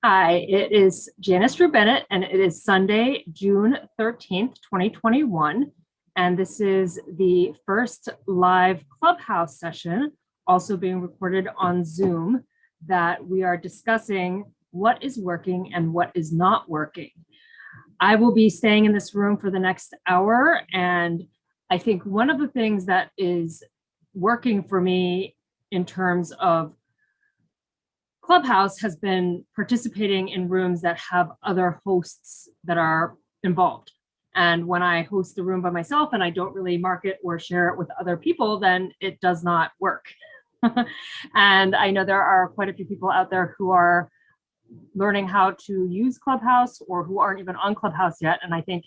Hi, it is Janice Dru-Bennett, and it is Sunday, June 13th, 2021. And this is the first live Clubhouse session, also being recorded on Zoom, that we are discussing what is working and what is not working. I will be staying in this room for the next hour, and I think one of the things that is working for me in terms of Clubhouse has been participating in rooms that have other hosts that are involved. And when I host the room by myself and I don't really market or share it with other people, then it does not work. And I know there are quite a few people out there who are learning how to use Clubhouse or who aren't even on Clubhouse yet. And I think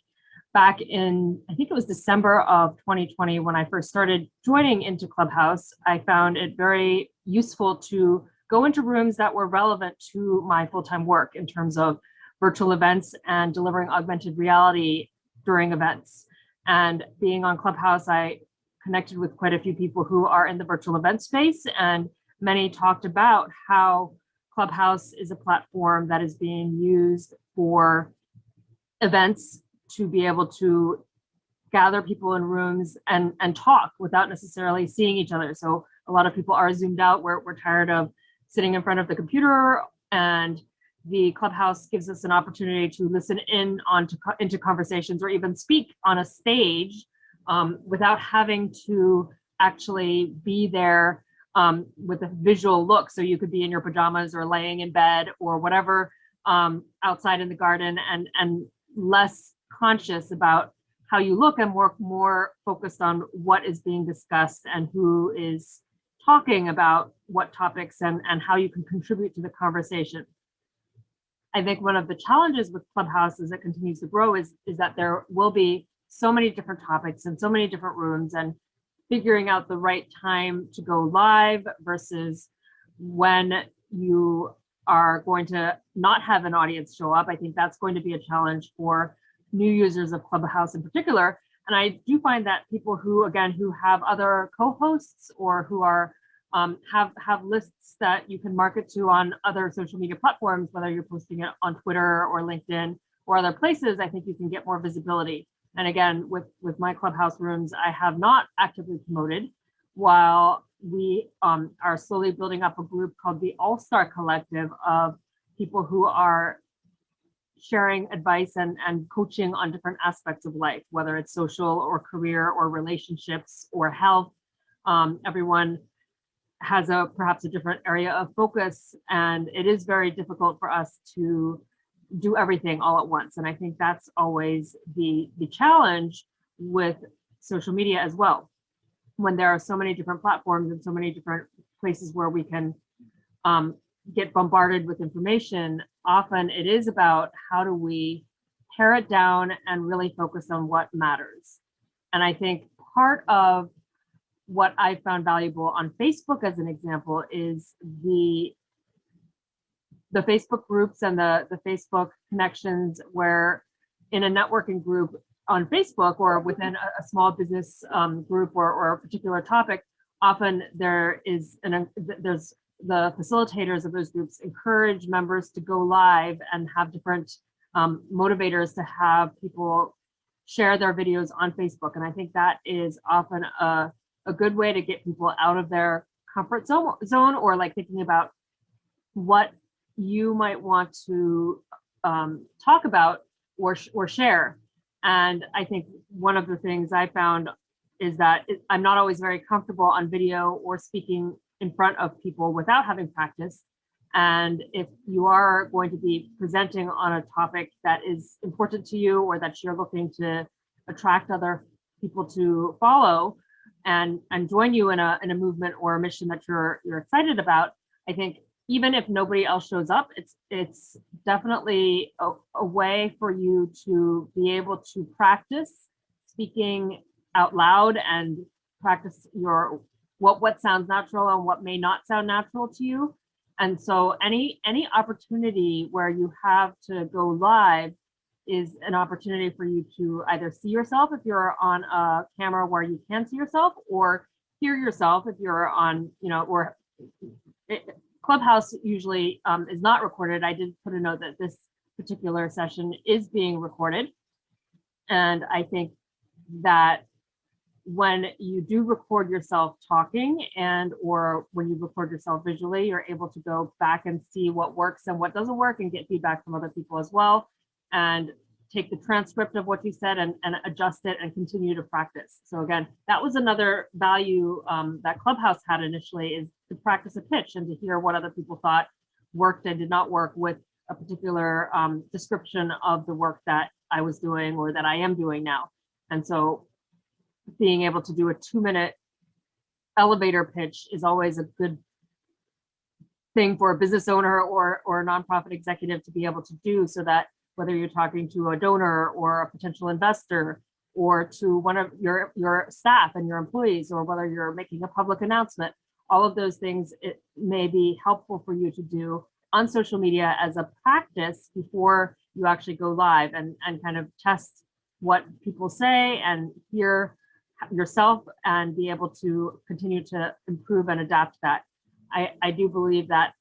back in, I think it was December of 2020, when I first started joining into Clubhouse, I found it very useful to go into rooms that were relevant to my full-time work in terms of virtual events and delivering augmented reality during events. And being on Clubhouse, I connected with quite a few people who are in the virtual event space, and many talked about how Clubhouse is a platform that is being used for events to be able to gather people in rooms and talk without necessarily seeing each other. So a lot of people are zoomed out. We're tired of sitting in front of the computer, and the Clubhouse gives us an opportunity to listen in into conversations or even speak on a stage without having to actually be there with a visual look. So you could be in your pajamas or laying in bed or whatever outside in the garden, and less conscious about how you look and more focused on what is being discussed and who is talking about what topics and how you can contribute to the conversation. I think one of the challenges with Clubhouse as it continues to grow is that there will be so many different topics and so many different rooms, and figuring out the right time to go live versus when you are going to not have an audience show up. I think that's going to be a challenge for new users of Clubhouse in particular. And I do find that people who have other co-hosts or who are have lists that you can market to on other social media platforms, whether you're posting it on Twitter or LinkedIn or other places, I think you can get more visibility. And again, with my Clubhouse rooms, I have not actively promoted, while we are slowly building up a group called the All-Star Collective of people who are sharing advice and coaching on different aspects of life, whether it's social or career or relationships or health. Everyone has perhaps a different area of focus, and it is very difficult for us to do everything all at once. And I think that's always the challenge with social media as well. When there are so many different platforms and so many different places where we can get bombarded with information, often it is about how do we pare it down and really focus on what matters. And I think part of what I found valuable on Facebook, as an example, is the Facebook groups and the Facebook connections, where in a networking group on Facebook or within a small business group or a particular topic, often there's the facilitators of those groups encourage members to go live and have different motivators to have people share their videos on Facebook. And I think that is often a good way to get people out of their comfort zone or like thinking about what you might want to talk about or share. And I think one of the things I found is that I'm not always very comfortable on video or speaking in front of people without having practice. And if you are going to be presenting on a topic that is important to you or that you're looking to attract other people to follow and join you in a movement or a mission that you're excited about, I think even if nobody else shows up, it's definitely a way for you to be able to practice speaking out loud and practice your what sounds natural and what may not sound natural to you. And so any opportunity where you have to go live is an opportunity for you to either see yourself if you're on a camera where you can see yourself, or hear yourself if you're on, or Clubhouse usually is not recorded. I did put a note that this particular session is being recorded. And I think that when you do record yourself talking or when you record yourself visually, you're able to go back and see what works and what doesn't work and get feedback from other people as well, and take the transcript of what you said and adjust it and continue to practice. So again, that was another value that Clubhouse had initially, is to practice a pitch and to hear what other people thought worked and did not work with a particular description of the work that I was doing or that I am doing now. And so being able to do a 2-minute elevator pitch is always a good thing for a business owner or a nonprofit executive to be able to do, so that whether you're talking to a donor or a potential investor or to one of your staff and your employees, or whether you're making a public announcement, all of those things, it may be helpful for you to do on social media as a practice before you actually go live, and kind of test what people say and hear yourself and be able to continue to improve and adapt that. I do believe that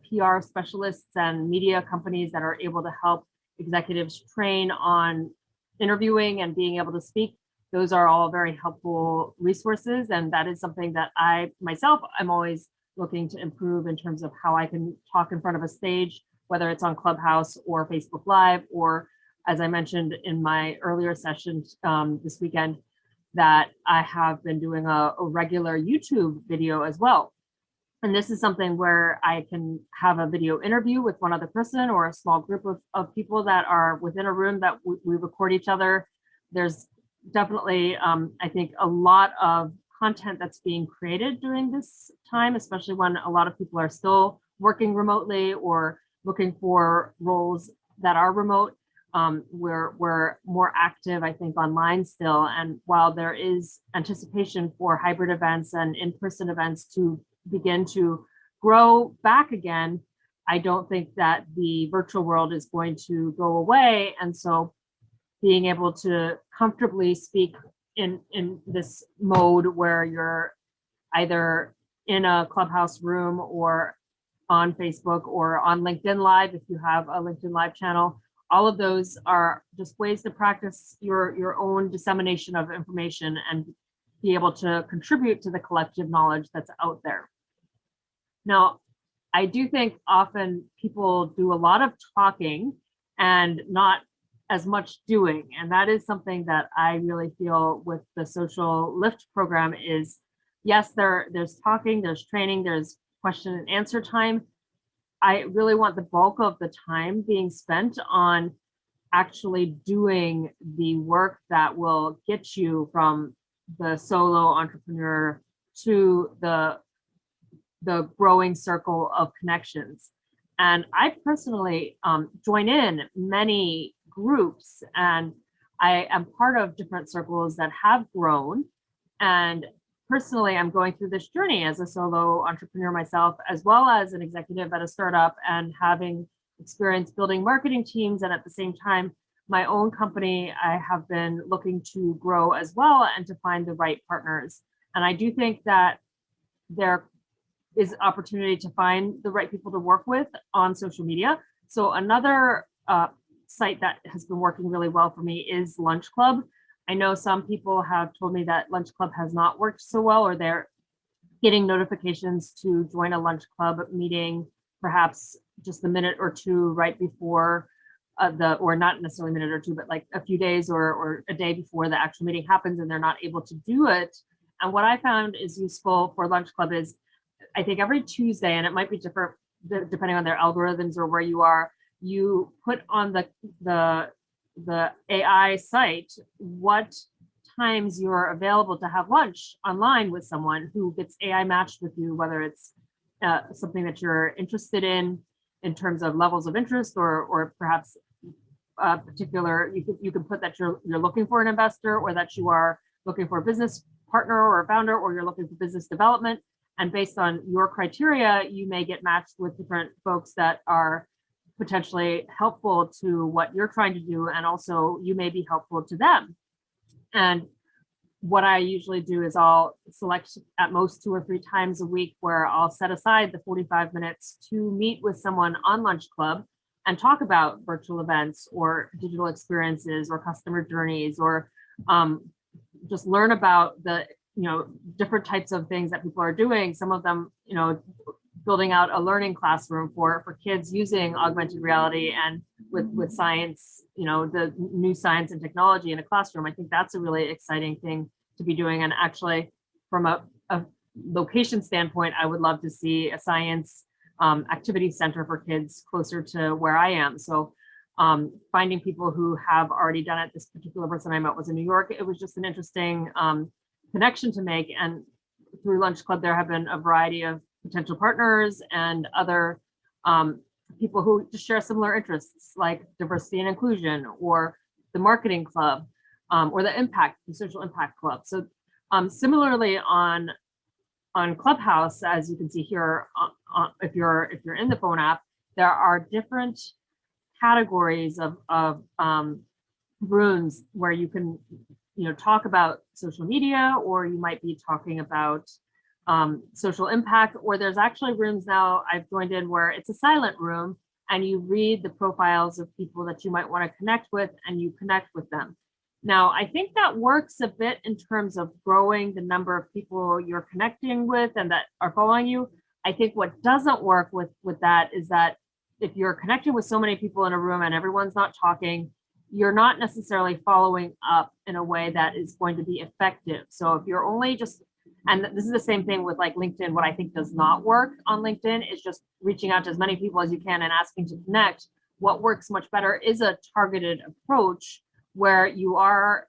PR specialists and media companies that are able to help executives train on interviewing and being able to speak, those are all very helpful resources. And that is something that I myself, I'm always looking to improve in terms of how I can talk in front of a stage, whether it's on Clubhouse or Facebook Live, or as I mentioned in my earlier session this weekend, that I have been doing a regular YouTube video as well. And this is something where I can have a video interview with one other person or a small group of people that are within a room that we record each other. There's definitely, I think, a lot of content that's being created during this time, especially when a lot of people are still working remotely or looking for roles that are remote. We're more active, I think, online still. And while there is anticipation for hybrid events and in-person events to begin to grow back again, I don't think that the virtual world is going to go away. And so being able to comfortably speak in this mode where you're either in a Clubhouse room or on Facebook or on LinkedIn Live, if you have a LinkedIn Live channel, all of those are just ways to practice your own dissemination of information and be able to contribute to the collective knowledge that's out there. Now, I do think often people do a lot of talking and not as much doing. And that is something that I really feel with the Social Lift program is, yes, there's talking, there's training, there's question and answer time. I really want the bulk of the time being spent on actually doing the work that will get you from the solo entrepreneur to the growing circle of connections. And I personally join in many groups, and I am part of different circles that have grown. And personally, I'm going through this journey as a solo entrepreneur myself, as well as an executive at a startup, and having experience building marketing teams. And at the same time, my own company, I have been looking to grow as well and to find the right partners. And I do think that there is opportunity to find the right people to work with on social media. So another site that has been working really well for me is Lunch Club. I know some people have told me that Lunch Club has not worked so well, or they're getting notifications to join a Lunch Club meeting, perhaps just a minute or two right before or not necessarily a minute or two, but like a few days or a day before the actual meeting happens, and they're not able to do it. And what I found is useful for Lunch Club is, I think every Tuesday, and it might be different depending on their algorithms or where you are, you put on the AI site what times you're available to have lunch online with someone who gets AI matched with you, whether it's something that you're interested in terms of levels of interest, or perhaps particular, you can put that you're looking for an investor, or that you are looking for a business partner or a founder, or you're looking for business development. And based on your criteria, you may get matched with different folks that are potentially helpful to what you're trying to do, and also you may be helpful to them. And what I usually do is I'll select at most 2 or 3 times a week where I'll set aside the 45 minutes to meet with someone on Lunch Club and talk about virtual events or digital experiences or customer journeys, or just learn about the different types of things that people are doing. Some of them, building out a learning classroom for kids using augmented reality and with science, the new science and technology in a classroom. I think that's a really exciting thing to be doing. And actually, from a location standpoint, I would love to see a science activity center for kids closer to where I am. So finding people who have already done it. This particular person I met was in New York. It was just an interesting connection to make. And through Lunch Club, there have been a variety of potential partners and other people who just share similar interests, like diversity and inclusion, or the marketing club, or the social impact club. So similarly on Clubhouse, as you can see here, if you're in the phone app, there are different categories of rooms where you can talk about social media, or you might be talking about social impact, or there's actually rooms now I've joined in where it's a silent room and you read the profiles of people that you might want to connect with and you connect with them. Now, I think that works a bit in terms of growing the number of people you're connecting with and that are following you. I think what doesn't work with that is that if you're connecting with so many people in a room and everyone's not talking, you're not necessarily following up in a way that is going to be effective. So if you're only just, and this is the same thing with like LinkedIn, what I think does not work on LinkedIn is just reaching out to as many people as you can and asking to connect. What works much better is a targeted approach where you are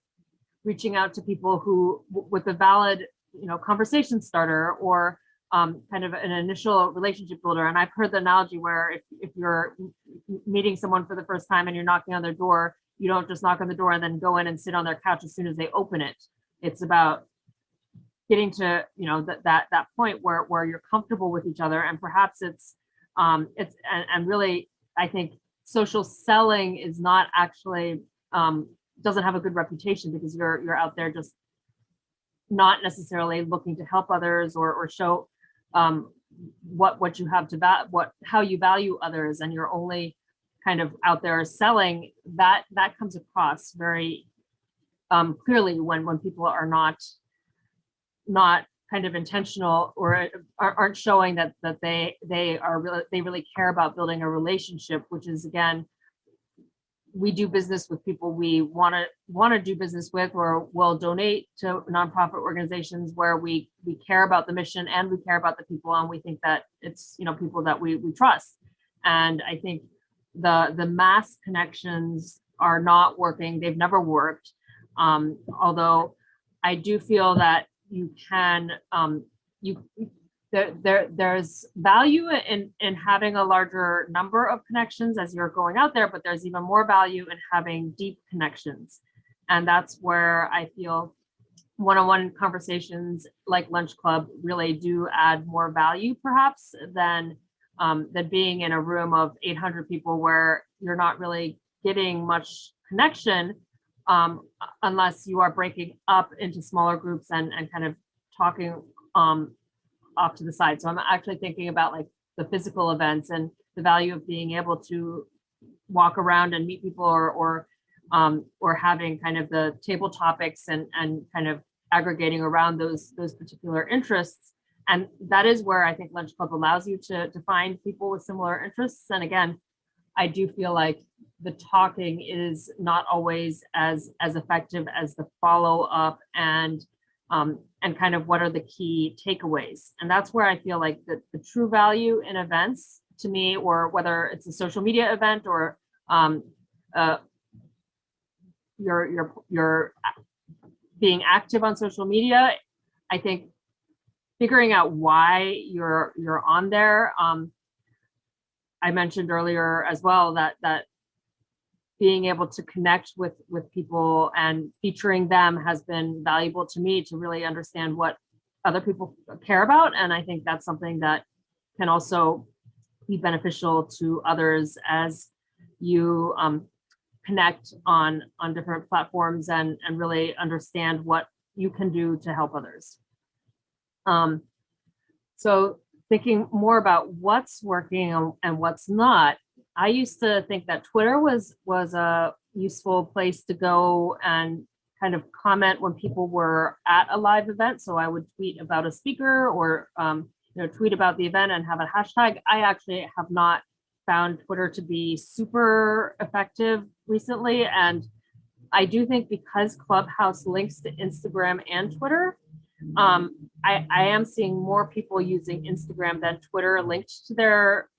reaching out to people who, with a valid, conversation starter, or kind of an initial relationship builder. And I've heard the analogy where if you're meeting someone for the first time and you're knocking on their door, you don't just knock on the door and then go in and sit on their couch as soon as they open it. It's about getting to that point where you're comfortable with each other, and perhaps it's really, I think social selling is not actually doesn't have a good reputation, because you're out there just not necessarily looking to help others or show what you have to how you value others, and you're only kind of out there selling. That comes across very clearly when people are not kind of intentional, or aren't showing that they really care about building a relationship, which is, again, we do business with people we want to do business with, or will donate to nonprofit organizations where we care about the mission and we care about the people, and we think that it's people that we trust. And I think the mass connections are not working. They've never worked. Although I do feel that you can there's value in having a larger number of connections as you're going out there, but there's even more value in having deep connections. And that's where I feel one-on-one conversations like Lunch Club really do add more value, perhaps, than being in a room of 800 people where you're not really getting much connection, unless you are breaking up into smaller groups and kind of talking off to the side. So I'm actually thinking about like the physical events and the value of being able to walk around and meet people, or having kind of the table topics and kind of aggregating around those particular interests. And that is where I think Lunch Club allows you to find people with similar interests. And again, I do feel like the talking is not always as effective as the follow up and kind of what are the key takeaways. And that's where I feel like the true value in events, to me, or whether it's a social media event or you're being active on social media, I think figuring out why you're on there. I mentioned earlier as well that being able to connect with people and featuring them has been valuable to me to really understand what other people care about. And I think that's something that can also be beneficial to others as you connect on different platforms and really understand what you can do to help others. So thinking more about what's working and what's not, I used to think that Twitter was a useful place to go and kind of comment when people were at a live event. So I would tweet about a speaker or tweet about the event and have a hashtag. I actually have not found Twitter to be super effective recently. And I do think because Clubhouse links to Instagram and Twitter, I am seeing more people using Instagram than Twitter linked to their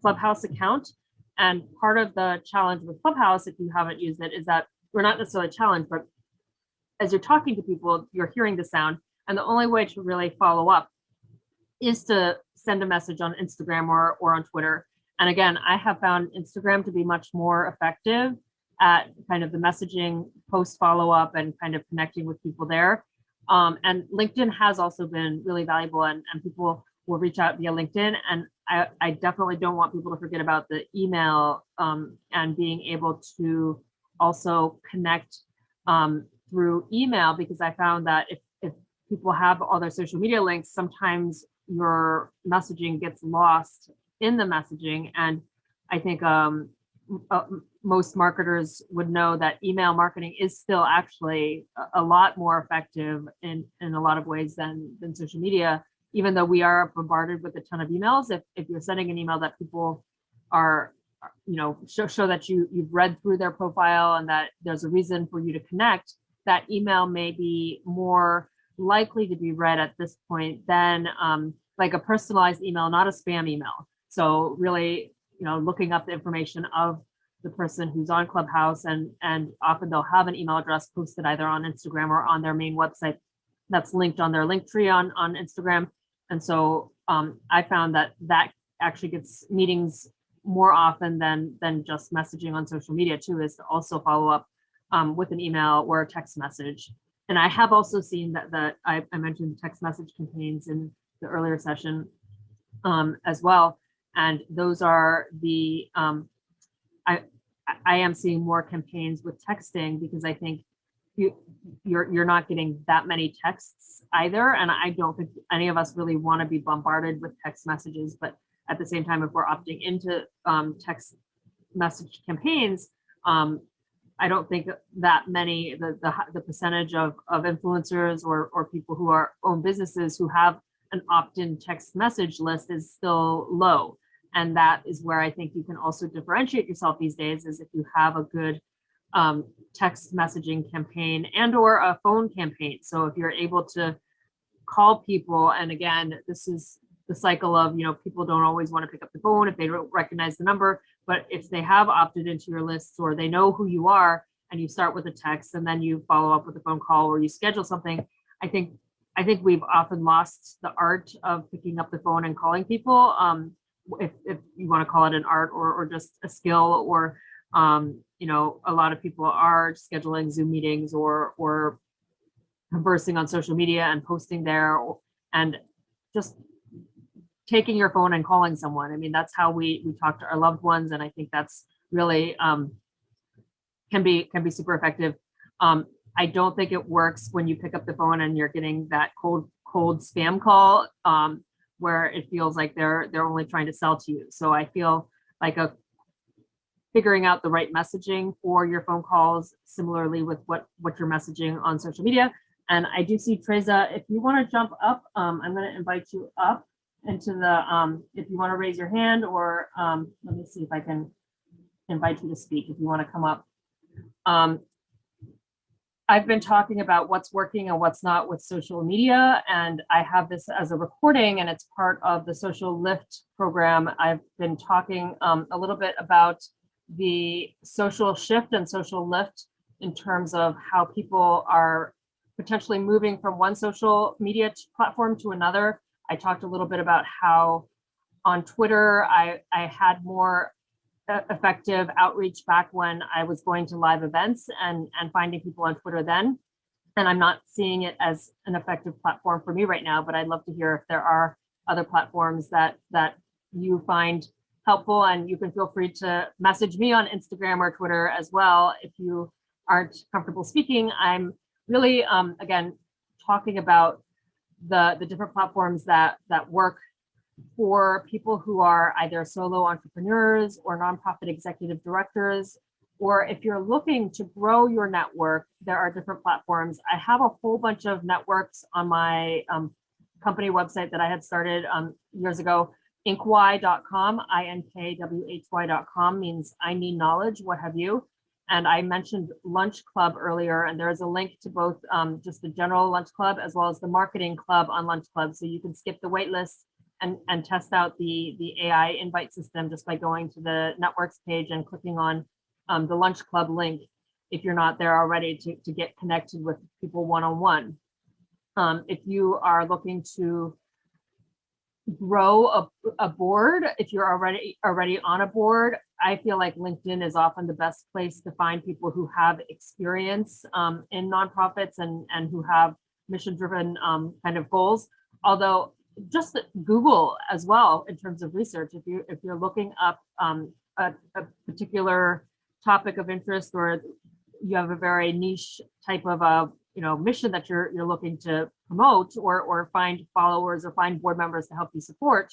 Clubhouse account. And part of the challenge with Clubhouse, if you haven't used it, is that we're not necessarily a challenge, but as you're talking to people, you're hearing the sound. And the only way to really follow up is to send a message on Instagram or on Twitter. And again, I have found Instagram to be much more effective at kind of the messaging, post follow-up, and kind of connecting with people there. And LinkedIn has also been really valuable, and people will reach out via LinkedIn. And I definitely don't want people to forget about the email and being able to also connect through email, because I found that if people have all their social media links, sometimes your messaging gets lost in the messaging. And I think most marketers would know that email marketing is still actually a lot more effective in a lot of ways than social media, even though we are bombarded with a ton of emails. If you're sending an email that people are, show that you've read through their profile and that there's a reason for you to connect, that email may be more likely to be read at this point than like a personalized email, not a spam email. So really, looking up the information of the person who's on Clubhouse, and often they'll have an email address posted either on Instagram or on their main website that's linked on their link tree on Instagram. And so I found that actually gets meetings more often than just messaging on social media too, is to also follow up with an email or a text message. And I have also seen that I mentioned text message campaigns in the earlier session as well. And those are the, I am seeing more campaigns with texting, because I think you're not getting that many texts either. And I don't think any of us really want to be bombarded with text messages. But at the same time, if we're opting into text message campaigns, I don't think that many, the percentage of influencers or people who own businesses who have an opt-in text message list is still low. And that is where I think you can also differentiate yourself these days, is if you have a good text messaging campaign and or a phone campaign. So if you're able to call people, and again, this is the cycle of, people don't always want to pick up the phone if they don't recognize the number, but if they have opted into your lists or they know who you are, and you start with a text and then you follow up with a phone call or you schedule something, I think we've often lost the art of picking up the phone and calling people. If you want to call it an art or just a skill, or a lot of people are scheduling Zoom meetings or conversing on social media and posting there, and just taking your phone and calling someone. I mean, that's how we talk to our loved ones, and I think that's really can be super effective. I don't think it works when you pick up the phone and you're getting that cold spam call, where it feels like they're only trying to sell to you. So I feel like figuring out the right messaging for your phone calls, similarly with what you're messaging on social media. And I do see Treza, if you want to jump up, I'm going to invite you up into the, if you want to raise your hand, or let me see if I can invite you to speak if you want to come up. I've been talking about what's working and what's not with social media, and I have this as a recording, and it's part of the Social Lift program. I've been talking a little bit about the social shift and social lift in terms of how people are potentially moving from one social media platform to another. I talked a little bit about how on Twitter, I had more effective outreach back when I was going to live events and finding people on Twitter then. And I'm not seeing it as an effective platform for me right now, but I'd love to hear if there are other platforms that you find helpful, and you can feel free to message me on Instagram or Twitter as well if you aren't comfortable speaking. I'm really, again, talking about the different platforms that work for people who are either solo entrepreneurs or nonprofit executive directors, or if you're looking to grow your network, there are different platforms. I have a whole bunch of networks on my company website that I had started years ago. Inkwhy.com, INKWHY.com means I need knowledge, what have you. And I mentioned Lunch Club earlier, and there is a link to both just the general Lunch Club as well as the marketing club on Lunch Club. So you can skip the wait list and test out the AI invite system just by going to the networks page and clicking on the Lunch Club link if you're not there already to get connected with people one-on-one. If you are looking to grow a board, if you're already on a board, I feel like LinkedIn is often the best place to find people who have experience in nonprofits and who have mission-driven kind of goals. Although just Google as well in terms of research, if you're looking up a particular topic of interest, or you have a very niche type of a mission that you're looking to promote or find followers or find board members to help you support,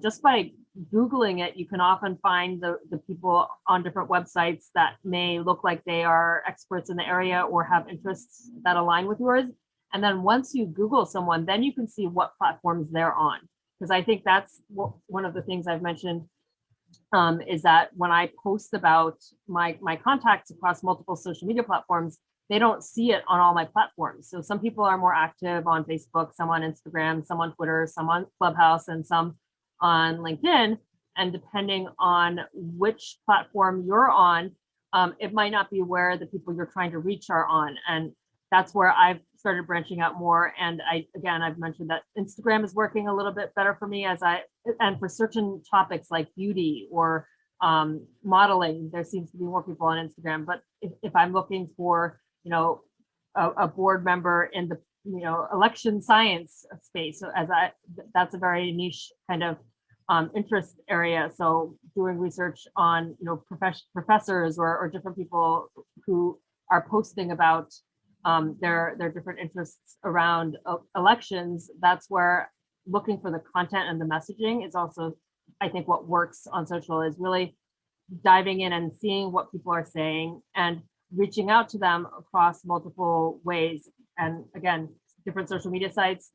just by Googling it, you can often find the people on different websites that may look like they are experts in the area or have interests that align with yours. And then once you Google someone, then you can see what platforms they're on. Because I think that's one of the things I've mentioned is that when I post about my contacts across multiple social media platforms, they don't see it on all my platforms. So some people are more active on Facebook, some on Instagram, some on Twitter, some on Clubhouse, and some on LinkedIn. And depending on which platform you're on, it might not be where the people you're trying to reach are on. And that's where I've started branching out more. And I've mentioned that Instagram is working a little bit better for me and for certain topics like beauty or modeling, there seems to be more people on Instagram. But if I'm looking for, a board member in the, election science space, so that's a very niche kind of interest area. So doing research on, professors or different people who are posting about their different interests around elections, that's where looking for the content and the messaging is also, I think, what works on social, is really diving in and seeing what people are saying and reaching out to them across multiple ways. And again, different social media sites,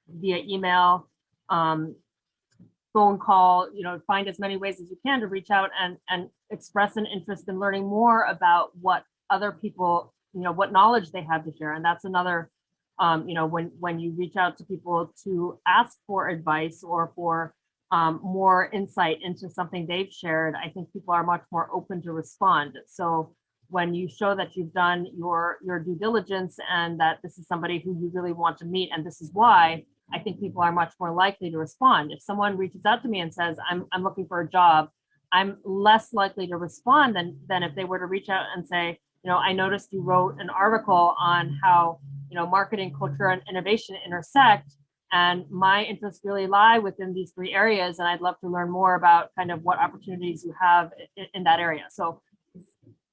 via email, phone call, find as many ways as you can to reach out and express an interest in learning more about what other people, what knowledge they have to share. And that's another, when you reach out to people to ask for advice or for more insight into something they've shared, I think people are much more open to respond. So when you show that you've done your due diligence and that this is somebody who you really want to meet, and this is why, I think people are much more likely to respond. If someone reaches out to me and says, I'm looking for a job, I'm less likely to respond than if they were to reach out and say, I noticed you wrote an article on how, marketing, culture, and innovation intersect, and my interests really lie within these three areas, and I'd love to learn more about kind of what opportunities you have in that area. So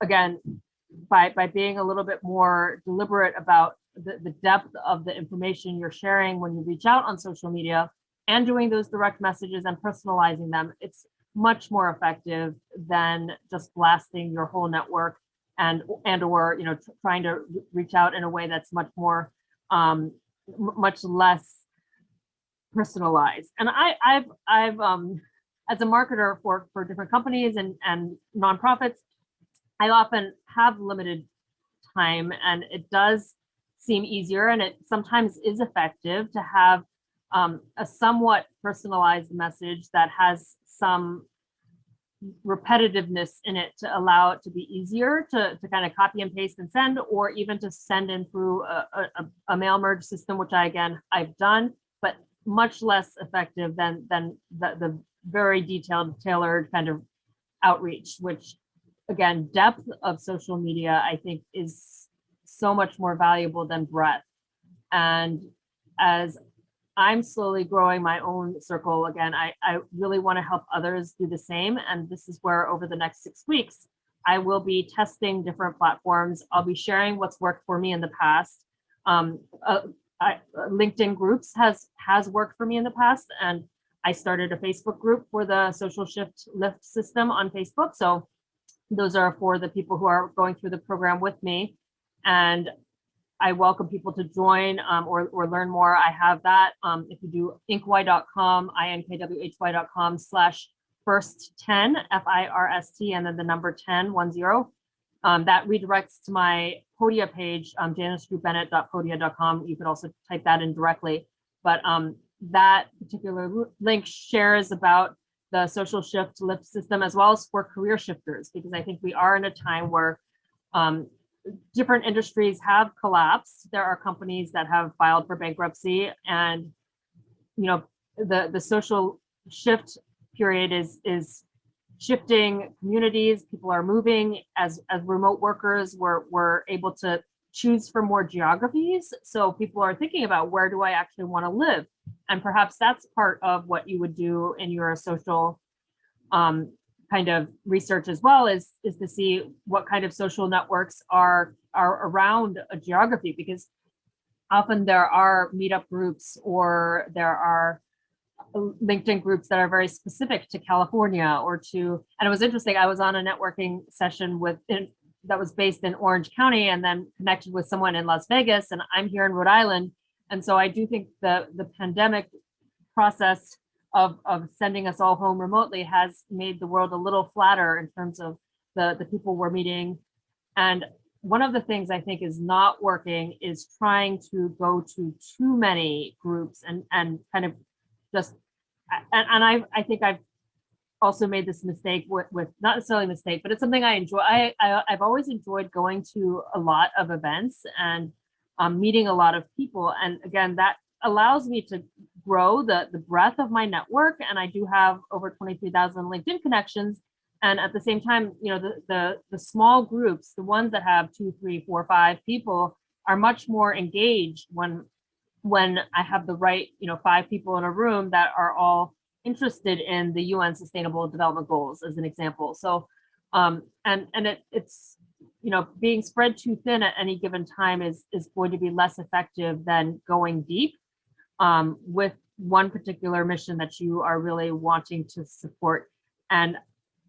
again, by being a little bit more deliberate about the depth of the information you're sharing when you reach out on social media and doing those direct messages and personalizing them, it's much more effective than just blasting your whole network and or trying to reach out in a way that's much more much less personalized. And I've as a marketer for different companies and nonprofits, I often have limited time, and it does seem easier, and it sometimes is effective to have a somewhat personalized message that has some repetitiveness in it to allow it to be easier to kind of copy and paste and send, or even to send in through a mail merge system, which I've done, but much less effective than the very detailed, tailored kind of outreach, which again, depth of social media, I think, is so much more valuable than breadth. And as I'm slowly growing my own circle, again, I really want to help others do the same. And this is where over the next 6 weeks, I will be testing different platforms. I'll be sharing what's worked for me in the past. LinkedIn groups has worked for me in the past, and I started a Facebook group for the social shift lift system on Facebook. So those are for the people who are going through the program with me, and I welcome people to join or learn more. I have that. If you do inkwhy.com, inkwhy.com /first10, FIRST, and then the number 10, 10. That redirects to my Podia page, janisdru-bennett.podia.com. You could also type that in directly. But that particular link shares about the social shift lift system as well as for career shifters, because I think we are in a time where different industries have collapsed. There are companies that have filed for bankruptcy, and the social shift period is shifting communities. People are moving as remote workers. We're able to choose from more geographies. So people are thinking about, where do I actually want to live? And perhaps that's part of what you would do in your social kind of research as well, is to see what kind of social networks are around a geography, because often there are meetup groups or there are LinkedIn groups that are very specific to California or to, and it was interesting, I was on a networking session that was based in Orange County and then connected with someone in Las Vegas, and I'm here in Rhode Island. And so I do think the pandemic process of sending us all home remotely has made the world a little flatter in terms of the people we're meeting. And one of the things I think is not working is trying to go to too many groups and kind of just, and I think I've also made this mistake with not necessarily a mistake, but it's something I enjoy. I've always enjoyed going to a lot of events and meeting a lot of people. And again, that allows me to grow the breadth of my network. And I do have over 23,000 LinkedIn connections. And at the same time, the small groups, the ones that have 2, 3, 4, 5 people, are much more engaged when I have the right, 5 people in a room that are all interested in the UN Sustainable Development Goals, as an example. So, it's being spread too thin at any given time is going to be less effective than going deep with one particular mission that you are really wanting to support. And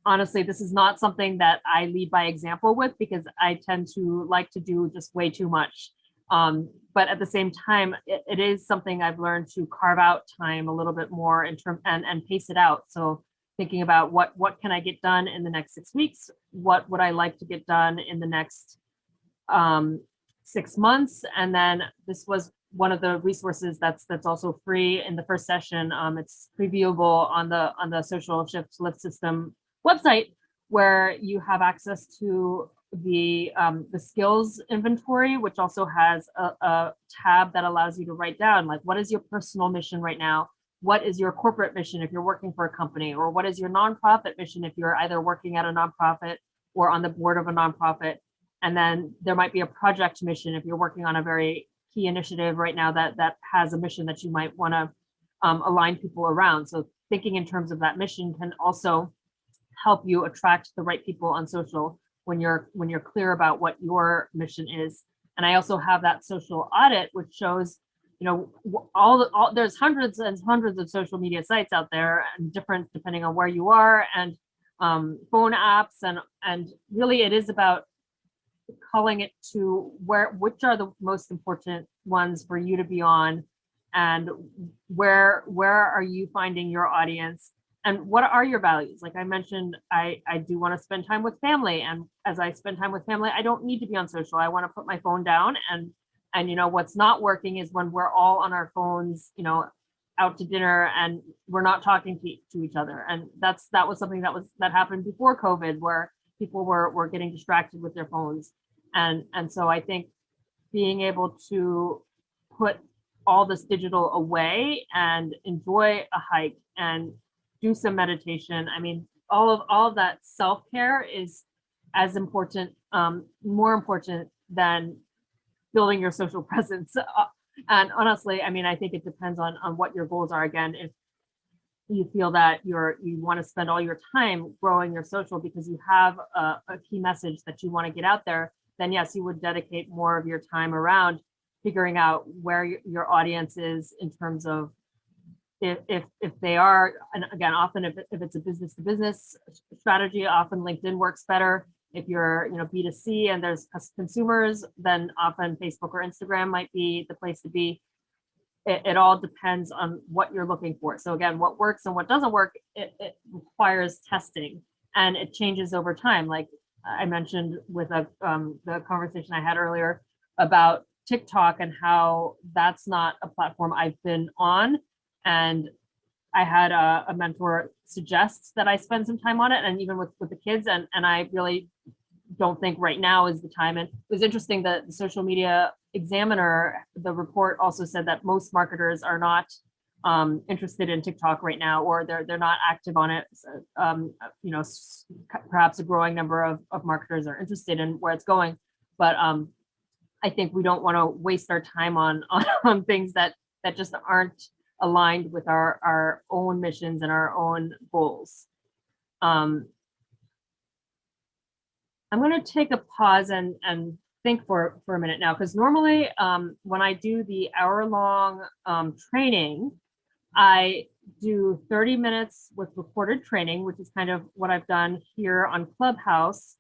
honestly, this is not something that I lead by example with, because I tend to like to do just way too much. But at the same time, it is something I've learned to carve out time a little bit more and pace it out. So thinking about what can I get done in the next 6 weeks? What would I like to get done in the next 6 months? And then this was one of the resources that's also free in the first session. It's previewable on the Social Shift Lift System website, where you have access to the skills inventory, which also has a tab that allows you to write down, like, what is your personal mission right now? What is your corporate mission if you're working for a company? Or what is your nonprofit mission if you're either working at a nonprofit or on the board of a nonprofit? And then there might be a project mission if you're working on a very key initiative right now that has a mission that you might want to align people around. So thinking in terms of that mission can also help you attract the right people on social when you're clear about what your mission is. And I also have that social audit, which shows, there's hundreds and hundreds of social media sites out there, and different depending on where you are, and phone apps, and really it is about calling it to which are the most important ones for you to be on, and where are you finding your audience, and what are your values? Like I mentioned, I do want to spend time with family, and as I spend time with family, I don't need to be on social. I want to put my phone down, and what's not working is when we're all on our phones, out to dinner, and we're not talking to each other. And that was something that happened before COVID, where people were getting distracted with their phones. And so I think being able to put all this digital away and enjoy a hike and do some meditation. I mean, all of that self-care is as important, more important than building your social presence. And honestly, I mean, I think it depends on what your goals are. Again, if you feel that you want to spend all your time growing your social because you have a key message that you want to get out there, then yes, you would dedicate more of your time around figuring out where your audience is in terms of if they are, and again, often if it's a business to business strategy, often LinkedIn works better. If you're, B2C and there's consumers, then often Facebook or Instagram might be the place to be. It all depends on what you're looking for. So again, what works and what doesn't work, it requires testing, and it changes over time. Like I mentioned with the conversation I had earlier about TikTok and how that's not a platform I've been on. And I had a mentor suggest that I spend some time on it, and even with the kids, and I really don't think right now is the time. And it was interesting that the Social Media Examiner, the report also said that most marketers are not interested in TikTok right now, or they're not active on it. Perhaps a growing number of marketers are interested in where it's going, but I think we don't want to waste our time on things that just aren't aligned with our own missions and our own goals. I'm going to take a pause and think for a minute now, because normally when I do the hour-long training, I do 30 minutes with recorded training, which is kind of what I've done here on Clubhouse.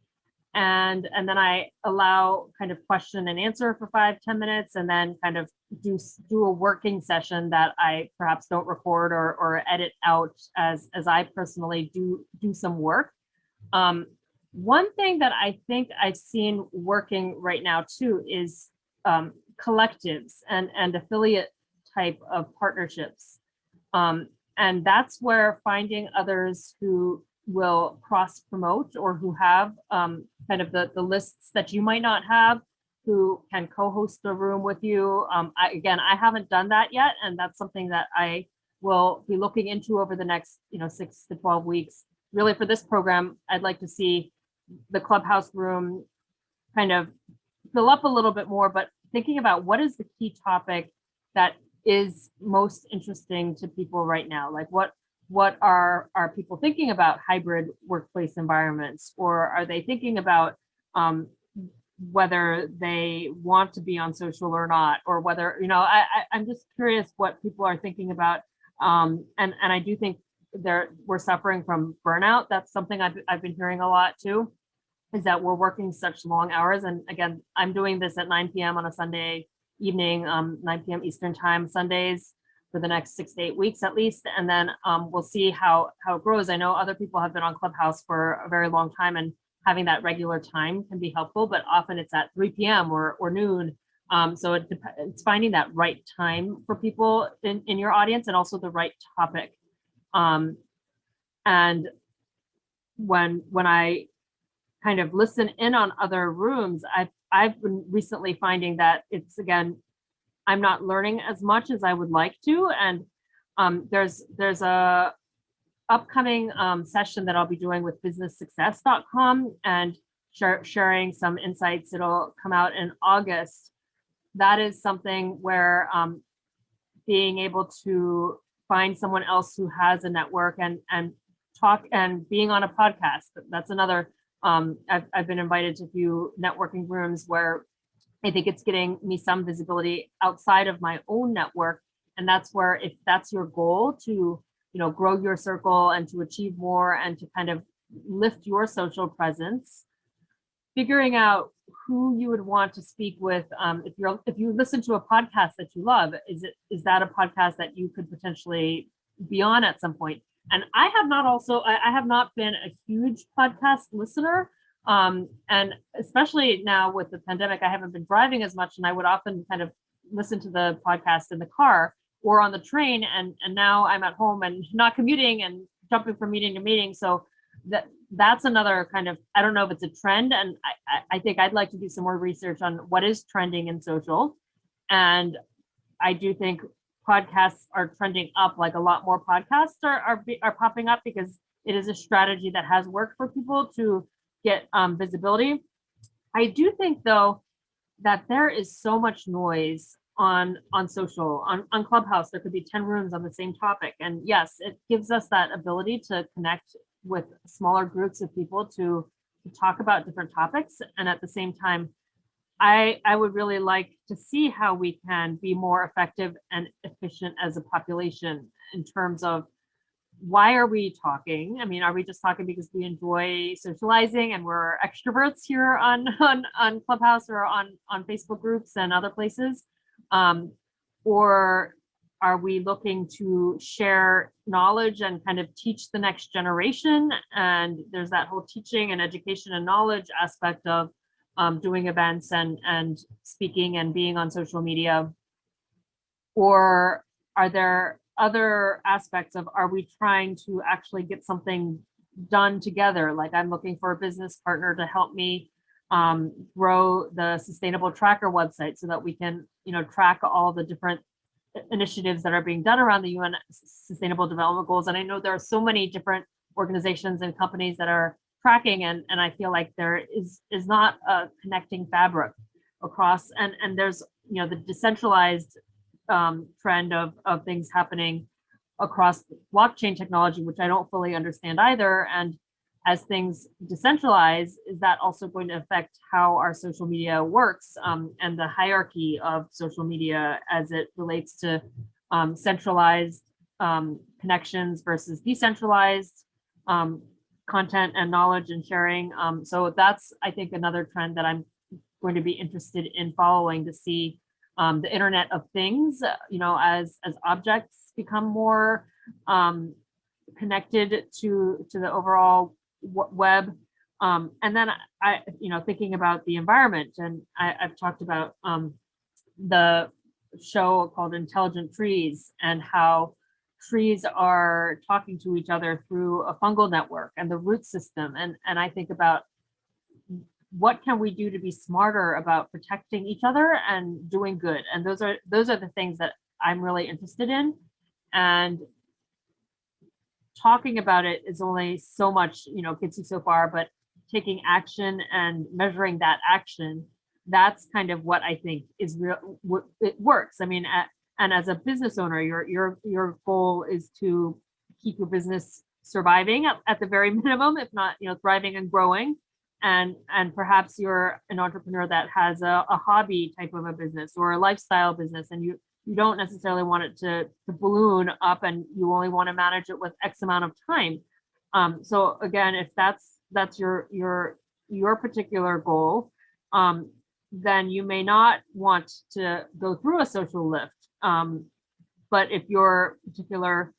And then I allow kind of question and answer for 5-10 minutes, and then kind of do a working session that I perhaps don't record or edit out as I personally do some work. One thing that I think I've seen working right now too is collectives and affiliate type of partnerships. And that's where finding others who will cross promote, or who have kind of the lists that you might not have, who can co-host the room with you. I haven't done that yet, and that's something that I will be looking into over the next 6 to 12 weeks. Really, for this program, I'd like to see the Clubhouse room kind of fill up a little bit more, but thinking about what is the key topic that is most interesting to people right now. Like what are people thinking about hybrid workplace environments, or are they thinking about whether they want to be on social or not, or whether, I'm just curious what people are thinking about. And I do think we're suffering from burnout. That's something I've been hearing a lot too, is that we're working such long hours. And again, I'm doing this at 9 p.m. on a Sunday evening, 9 p.m. Eastern time, Sundays, for the next 6 to 8 weeks at least. And then we'll see how it grows. I know other people have been on Clubhouse for a very long time, and having that regular time can be helpful, but often it's at 3 p.m. or noon. So it's finding that right time for people in your audience, and also the right topic. And when I kind of listen in on other rooms, I've been recently finding that it's, again, I'm not learning as much as I would like to. And there's a upcoming session that I'll be doing with businesssuccess.com and sharing some insights. It'll come out in August. That is something where being able to find someone else who has a network and talk, and being on a podcast. That's another, I've been invited to a few networking rooms where I think it's getting me some visibility outside of my own network. And that's where, if that's your goal, to grow your circle and to achieve more and to kind of lift your social presence, figuring out who you would want to speak with. If you listen to a podcast that you love, is that a podcast that you could potentially be on at some point? And I have not been a huge podcast listener. And especially now with the pandemic, I haven't been driving as much, and I would often kind of listen to the podcast in the car or on the train. And now I'm at home and not commuting and jumping from meeting to meeting. So that's another kind of, I don't know if it's a trend. And I think I'd like to do some more research on what is trending in social. And I do think podcasts are trending up, like a lot more podcasts are popping up, because it is a strategy that has worked for people to get visibility. I do think, though, that there is so much noise on social. On Clubhouse, there could be 10 rooms on the same topic. And yes, it gives us that ability to connect with smaller groups of people to talk about different topics. And at the same time, I would really like to see how we can be more effective and efficient as a population in terms of why are we talking? I mean, are we just talking because we enjoy socializing and we're extroverts here on Clubhouse or on Facebook groups and other places? Or are we looking to share knowledge and kind of teach the next generation? And there's that whole teaching and education and knowledge aspect of doing events and speaking and being on social media. Or are there other aspects of, are we trying to actually get something done together? Like I'm looking for a business partner to help me grow the sustainable tracker website so that we can, track all the different initiatives that are being done around the UN Sustainable Development Goals. And I know there are so many different organizations and companies that are tracking, and I feel like there is not a connecting fabric across, and there's, the decentralized trend of things happening across blockchain technology, which I don't fully understand either. And as things decentralize, is that also going to affect how our social media works, and the hierarchy of social media as it relates to centralized connections versus decentralized content and knowledge and sharing. So that's, I think, another trend that I'm going to be interested in following, to see the Internet of Things, as objects become more connected to the overall web. And then I, thinking about the environment, and I've talked about the show called Intelligent Trees, and how trees are talking to each other through a fungal network and the root system. And I think about, what can we do to be smarter about protecting each other and doing good? And those are the things that I'm really interested in. And talking about it is only so much, gets you so far, but taking action and measuring that action, that's kind of what I think is real. It works. I mean, and as a business owner, your goal is to keep your business surviving at the very minimum, if not, thriving and growing. And perhaps you're an entrepreneur that has a hobby type of a business or a lifestyle business, and you don't necessarily want it to balloon up, and you only want to manage it with X amount of time. So again, if that's your particular goal, then you may not want to go through a social lift. But if your particular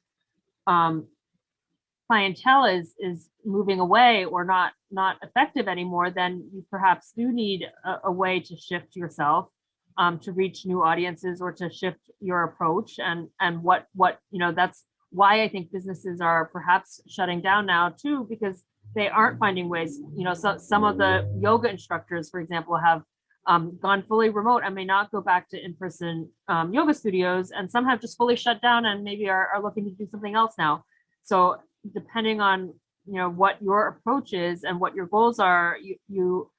clientele is moving away or not effective anymore, then you perhaps do need a way to shift yourself, to reach new audiences, or to shift your approach. And what that's why I think businesses are perhaps shutting down now too, because they aren't finding ways. So some of the yoga instructors, for example, have gone fully remote and may not go back to in-person yoga studios, and some have just fully shut down and maybe are looking to do something else now. So depending on what your approach is and what your goals are, you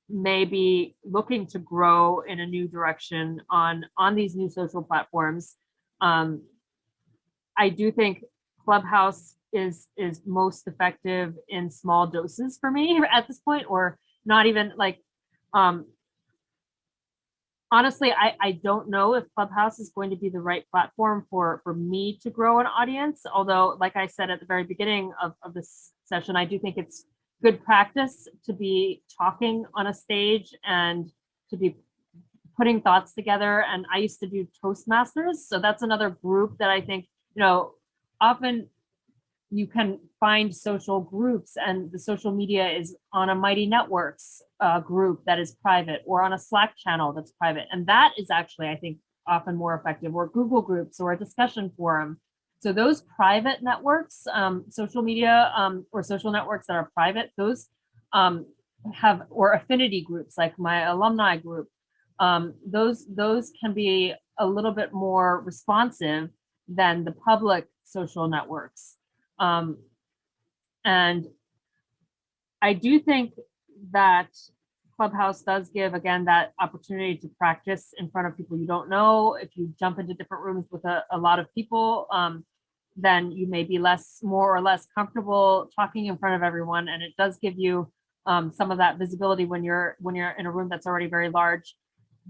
may be looking to grow in a new direction on these new social platforms. I do think Clubhouse is most effective in small doses for me at this point, or not even like, honestly, I don't know if Clubhouse is going to be the right platform for me to grow an audience. Although, like I said at the very beginning of this session, I do think it's good practice to be talking on a stage and to be putting thoughts together. And I used to do Toastmasters. So that's another group that I think, often you can find social groups, and the social media is on a Mighty Networks group that is private, or on a Slack channel that's private. And that is actually, I think, often more effective, or Google groups, or a discussion forum. So those private networks, social media, or social networks that are private, those have, or affinity groups like my alumni group, those can be a little bit more responsive than the public social networks. And I do think that Clubhouse does give, again, that opportunity to practice in front of people you don't know. If you jump into different rooms with a lot of people, then you may be more or less comfortable talking in front of everyone. And it does give you some of that visibility when you're in a room that's already very large.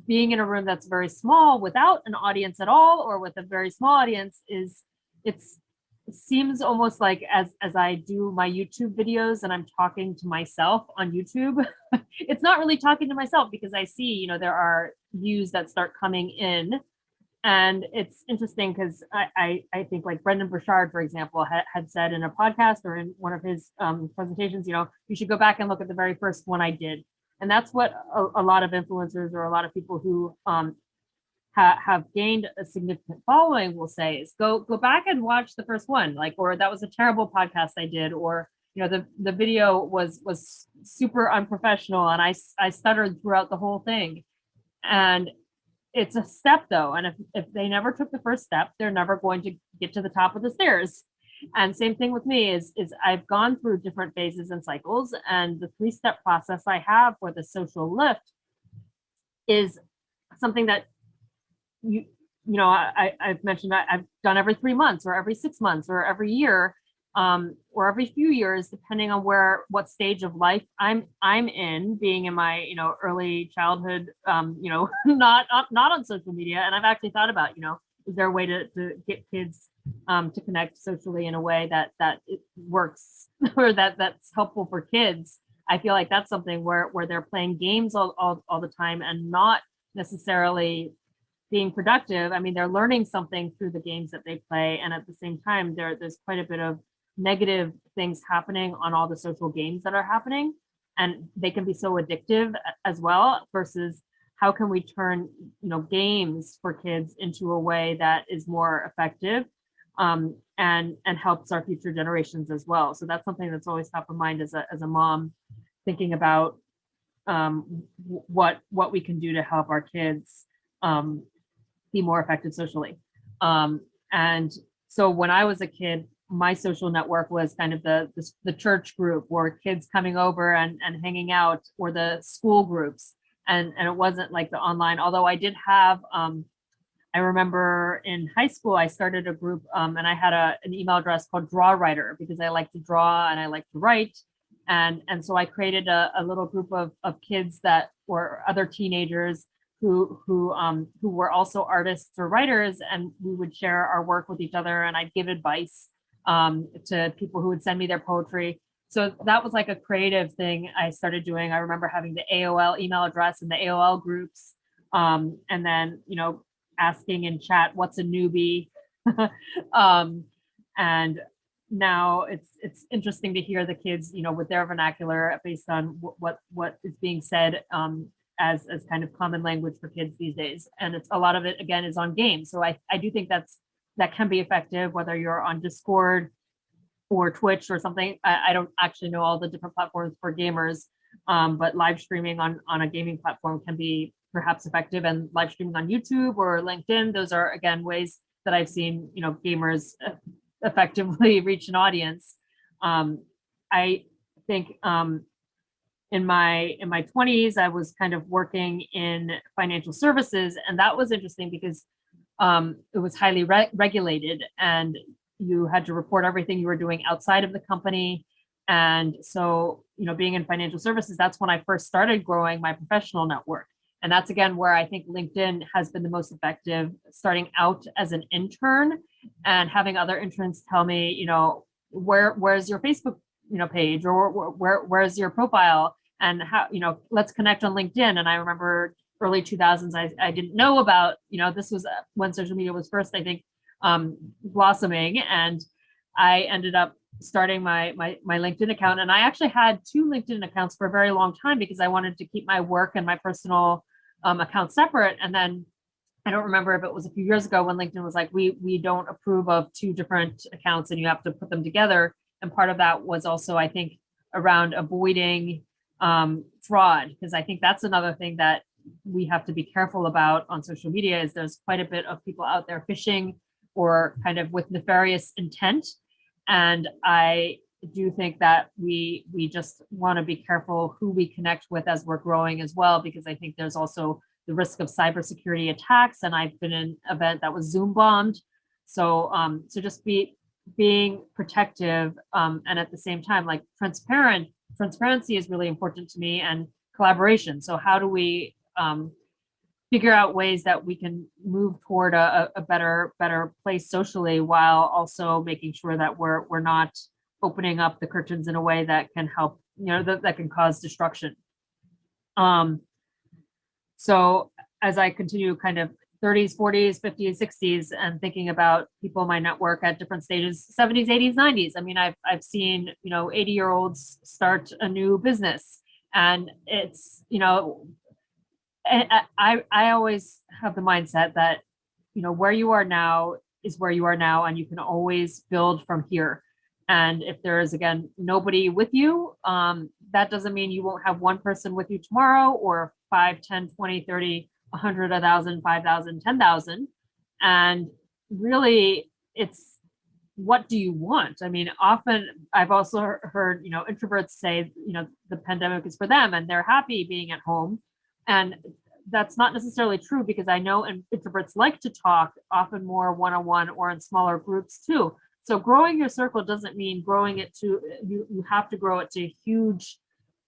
Being in a room that's very small without an audience at all, or with a very small audience, it seems almost like as I do my YouTube videos and I'm talking to myself on YouTube, it's not really talking to myself, because I see, there are views that start coming in. And it's interesting because I think, like, Brendan Burchard, for example, had said in a podcast or in one of his presentations, you should go back and look at the very first one I did. And that's what a lot of influencers, or a lot of people who have gained a significant following, will say, is go back and watch the first one, like, or that was a terrible podcast I did, or the video was super unprofessional and I stuttered throughout the whole thing. And it's a step, though, and if they never took the first step, they're never going to get to the top of the stairs. And same thing with me is I've gone through different phases and cycles, and the 3-step process I have for the social lift is something that I've mentioned that I've done every 3 months or every 6 months or every year, or every few years, depending on what stage of life I'm in, being in my early childhood, not on social media. And I've actually thought about, is there a way to get kids to connect socially in a way that it works, or that's helpful for kids. I feel like that's something where they're playing games all the time and not necessarily being productive. I mean, they're learning something through the games that they play, and at the same time, there's quite a bit of negative things happening on all the social games that are happening, and they can be so addictive as well. Versus, how can we turn games for kids into a way that is more effective, and helps our future generations as well. So that's something that's always top of mind as a mom, thinking about what we can do to help our kids be more effective socially. And so when I was a kid, my social network was kind of the church group, or kids coming over and hanging out, or the school groups. And it wasn't like the online, although I did have, I remember in high school, I started a group, and I had an email address called Draw Writer, because I like to draw and I like to write. And so I created a little group of kids that were other teenagers who were also artists or writers, and we would share our work with each other, and I'd give advice to people who would send me their poetry. So that was like a creative thing I started doing. I remember having the AOL email address and the AOL groups, and then asking in chat, what's a newbie? And now it's interesting to hear the kids, with their vernacular based on what is being said, as kind of common language for kids these days. And it's a lot of it, again, is on games. So I do think that can be effective, whether you're on Discord or Twitch or something. I don't actually know all the different platforms for gamers, but live streaming on a gaming platform can be perhaps effective, and live streaming on YouTube or LinkedIn, those are, again, ways that I've seen, gamers effectively reach an audience. I think in my 20s, I was kind of working in financial services, and that was interesting because it was highly regulated, and you had to report everything you were doing outside of the company. And so, being in financial services, that's when I first started growing my professional network. And that's, again, where I think LinkedIn has been the most effective, starting out as an intern and having other interns tell me, where's your Facebook, page, or where's your profile, and how, let's connect on LinkedIn. And I remember early 2000s, I didn't know about, this was when social media was first, I think, blossoming. And I ended up starting my LinkedIn account. And I actually had 2 LinkedIn accounts for a very long time, because I wanted to keep my work and my personal account separate. And then I don't remember if it was a few years ago when LinkedIn was like, we don't approve of 2 different accounts and you have to put them together. And part of that was also, I think, around avoiding fraud, because I think that's another thing that we have to be careful about on social media, is there's quite a bit of people out there phishing or kind of with nefarious intent. And I do think that we just want to be careful who we connect with as we're growing as well, because I think there's also the risk of cybersecurity attacks. And I've been in an event that was Zoom bombed. So just being protective, and at the same time, like, transparent transparency is really important to me, and collaboration. So how do we figure out ways that we can move toward a better place socially, while also making sure that we're not opening up the curtains in a way that can help, that can cause destruction. So as I continue kind of 30s, 40s, 50s, 60s, and thinking about people in my network at different stages, 70s, 80s, 90s. I mean, I've seen, 80-year-olds start a new business, and it's, I always have the mindset that, where you are now is where you are now, and you can always build from here. And if there is, again, nobody with you, that doesn't mean you won't have one person with you tomorrow, or 5, 10, 20, 30, 100, 1,000, 5,000, 10,000. And really, it's, what do you want? I mean, often I've also heard, introverts say, the pandemic is for them and they're happy being at home. And that's not necessarily true, because I know introverts like to talk, often more one-on-one or in smaller groups too. So growing your circle doesn't mean growing it to, you have to grow it to a huge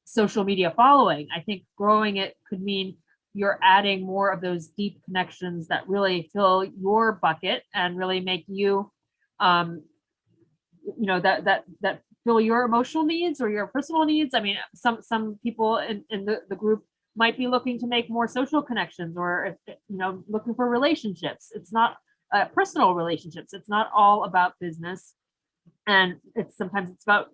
social media following. I think growing it could mean you're adding more of those deep connections that really fill your bucket and really make you, that fill your emotional needs or your personal needs. I mean, some people in the group might be looking to make more social connections, or looking for relationships. It's not personal relationships. It's not all about business, and sometimes it's about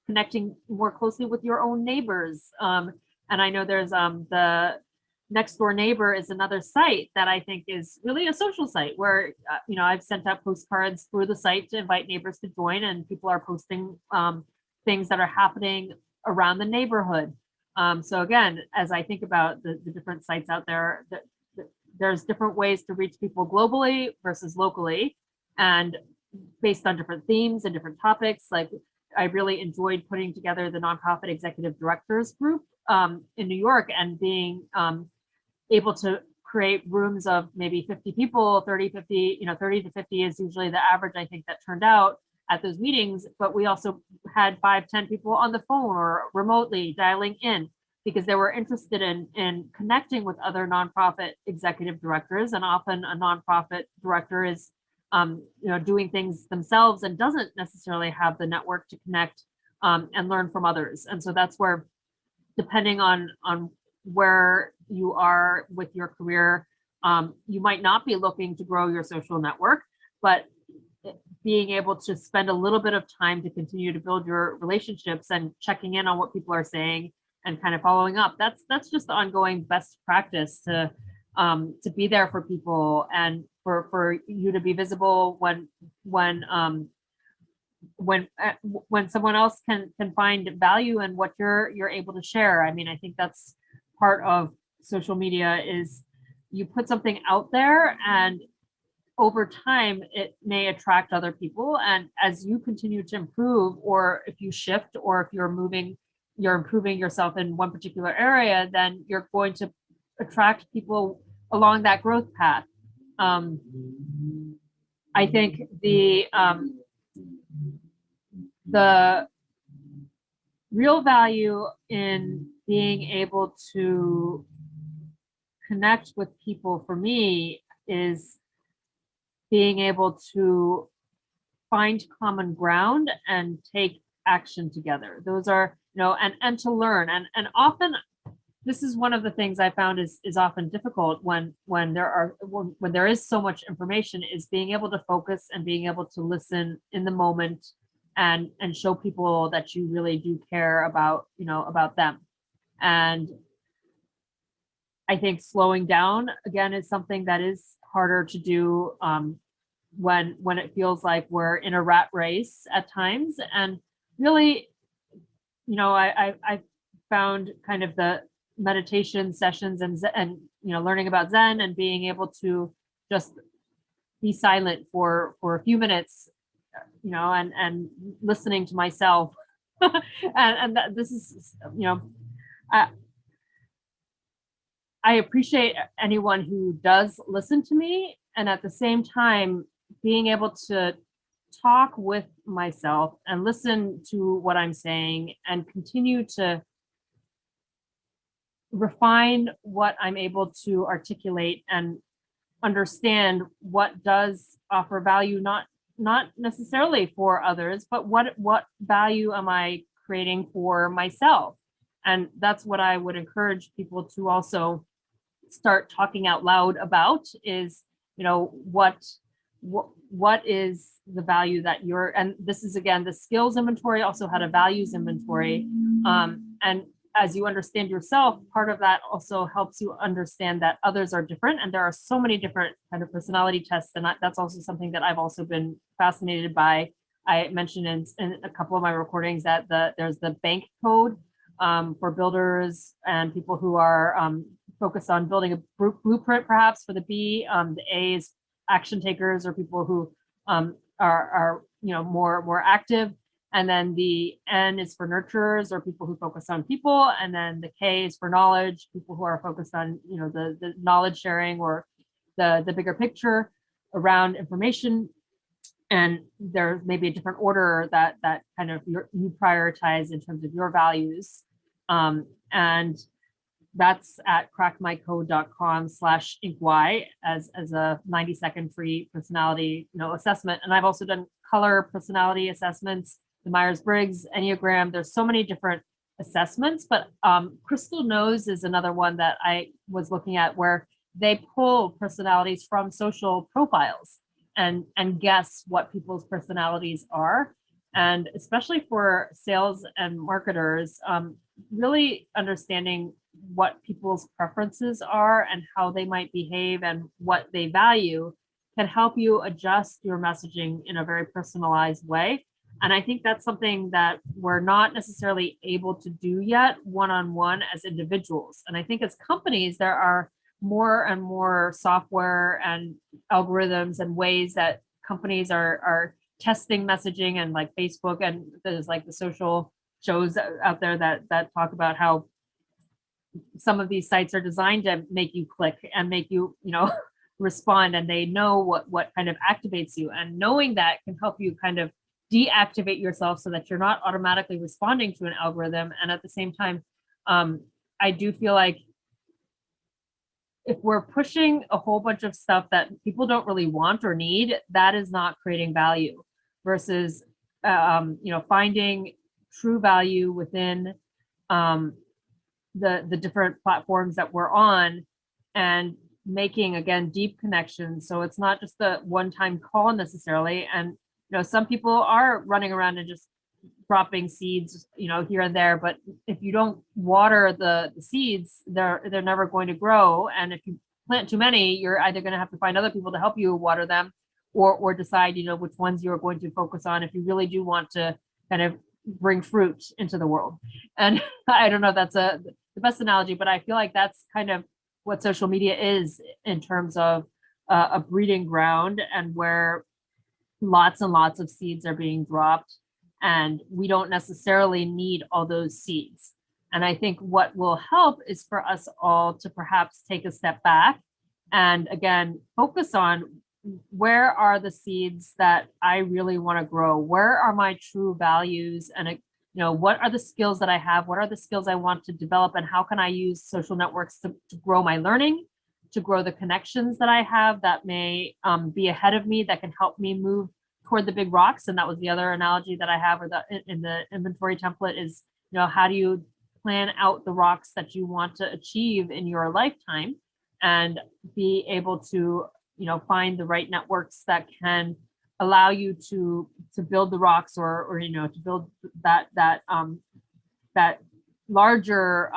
connecting more closely with your own neighbors. And I know there's the Next Door Neighbor is another site that I think is really a social site where I've sent out postcards through the site to invite neighbors to join, and people are posting things that are happening around the neighborhood. So again, as I think about the different sites out there, there's different ways to reach people globally versus locally, and based on different themes and different topics. Like, I really enjoyed putting together the nonprofit executive directors group in New York, and being able to create rooms of maybe 50 people, 30, 50, 30 to 50 is usually the average, I think, that turned out at those meetings. But we also had 5, 10 people on the phone or remotely dialing in, because they were interested in connecting with other nonprofit executive directors. And often a nonprofit director is doing things themselves and doesn't necessarily have the network to connect and learn from others. And so that's where, depending on where you are with your career, you might not be looking to grow your social network, but being able to spend a little bit of time to continue to build your relationships and checking in on what people are saying and kind of following up. That's just the ongoing best practice to be there for people, and for you to be visible when someone else can find value in what you're able to share. I mean, I think that's part of social media, is you put something out there, and over time it may attract other people. And as you continue to improve, or if you shift, or if you're improving yourself in one particular area, then you're going to attract people along that growth path. I think the real value in being able to connect with people, for me, is being able to find common ground and take action together. Those are, and to learn. And often, this is one of the things I found is often difficult when there is so much information, is being able to focus and being able to listen in the moment, and show people that you really do care about them. And I think slowing down, again, is something that is harder to do when it feels like we're in a rat race at times. And really, I found kind of the meditation sessions and learning about Zen, and being able to just be silent for a few minutes, and listening to myself. and this is, I appreciate anyone who does listen to me, and at the same time being able to talk with myself and listen to what I'm saying and continue to refine what I'm able to articulate and understand what does offer value, not necessarily for others, but what value am I creating for myself? And that's what I would encourage people to also start talking out loud about is, what is the value that you're, and this is again, the skills inventory also had a values inventory. And as you understand yourself, part of that also helps you understand that others are different. And there are so many different kind of personality tests. And that's also something that I've also been fascinated by. I mentioned in a couple of my recordings that there's the bank code for builders and people who are focused on building a blueprint, perhaps for the B. The A is action takers or people who are more active. And then the N is for nurturers or people who focus on people. And then the K is for knowledge, people who are focused on, the knowledge sharing or the bigger picture around information. And there may be a different order that kind of you prioritize in terms of your values. And that's at crackmycode.com/inky as a 90-second free personality assessment. And I've also done color personality assessments, the Myers-Briggs, Enneagram. There's so many different assessments, but Crystal Knows is another one that I was looking at where they pull personalities from social profiles and guess what people's personalities are. And especially for sales and marketers, really understanding what people's preferences are and how they might behave and what they value can help you adjust your messaging in a very personalized way. And I think that's something that we're not necessarily able to do yet one-on-one as individuals. And I think as companies, there are more and more software and algorithms and ways that companies are testing messaging, and like Facebook, and there's like the social shows out there that talk about how some of these sites are designed to make you click and make you, respond, and they know what kind of activates you. And knowing that can help you kind of deactivate yourself so that you're not automatically responding to an algorithm. And at the same time, I do feel like if we're pushing a whole bunch of stuff that people don't really want or need, that is not creating value versus, finding true value within the different platforms that we're on and making, again, deep connections. So it's not just the one-time call necessarily. And, some people are running around and just dropping seeds, here and there, but if you don't water the seeds, they're never going to grow. And if you plant too many, you're either going to have to find other people to help you water them or decide, which ones you're going to focus on if you really do want to kind of bring fruit into the world. And I don't know if that's the best analogy, but I feel like that's kind of what social media is in terms of a breeding ground, and where lots and lots of seeds are being dropped, and we don't necessarily need all those seeds. And I think what will help is for us all to perhaps take a step back and, again, focus on where are the seeds that I really want to grow? Where are my true values? And, what are the skills that I have? What are the skills I want to develop? And how can I use social networks to grow my learning, to grow the connections that I have that may be ahead of me, that can help me move toward the big rocks? And that was the other analogy that I have, or in the inventory template is, how do you plan out the rocks that you want to achieve in your lifetime and be able to, find the right networks that can allow you to build the rocks or to build that larger,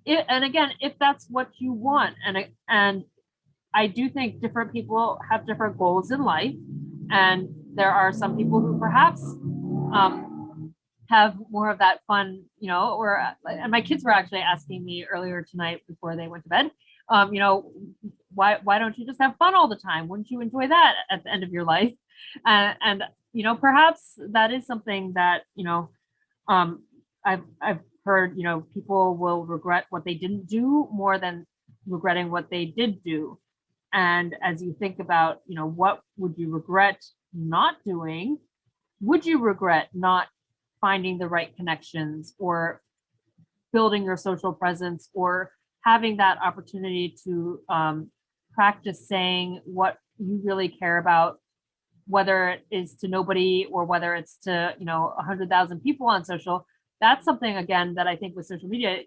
and again, if that's what you want. And I do think different people have different goals in life. And there are some people who perhaps have more of that fun, and my kids were actually asking me earlier tonight before they went to bed, why don't you just have fun all the time? Wouldn't you enjoy that at the end of your life? And perhaps that is something that, I've heard, people will regret what they didn't do more than regretting what they did do. And as you think about, what would you regret not doing? Would you regret not finding the right connections or building your social presence or having that opportunity to practice saying what you really care about, whether it is to nobody or whether it's to 100,000 people on social? That's something, again, that I think with social media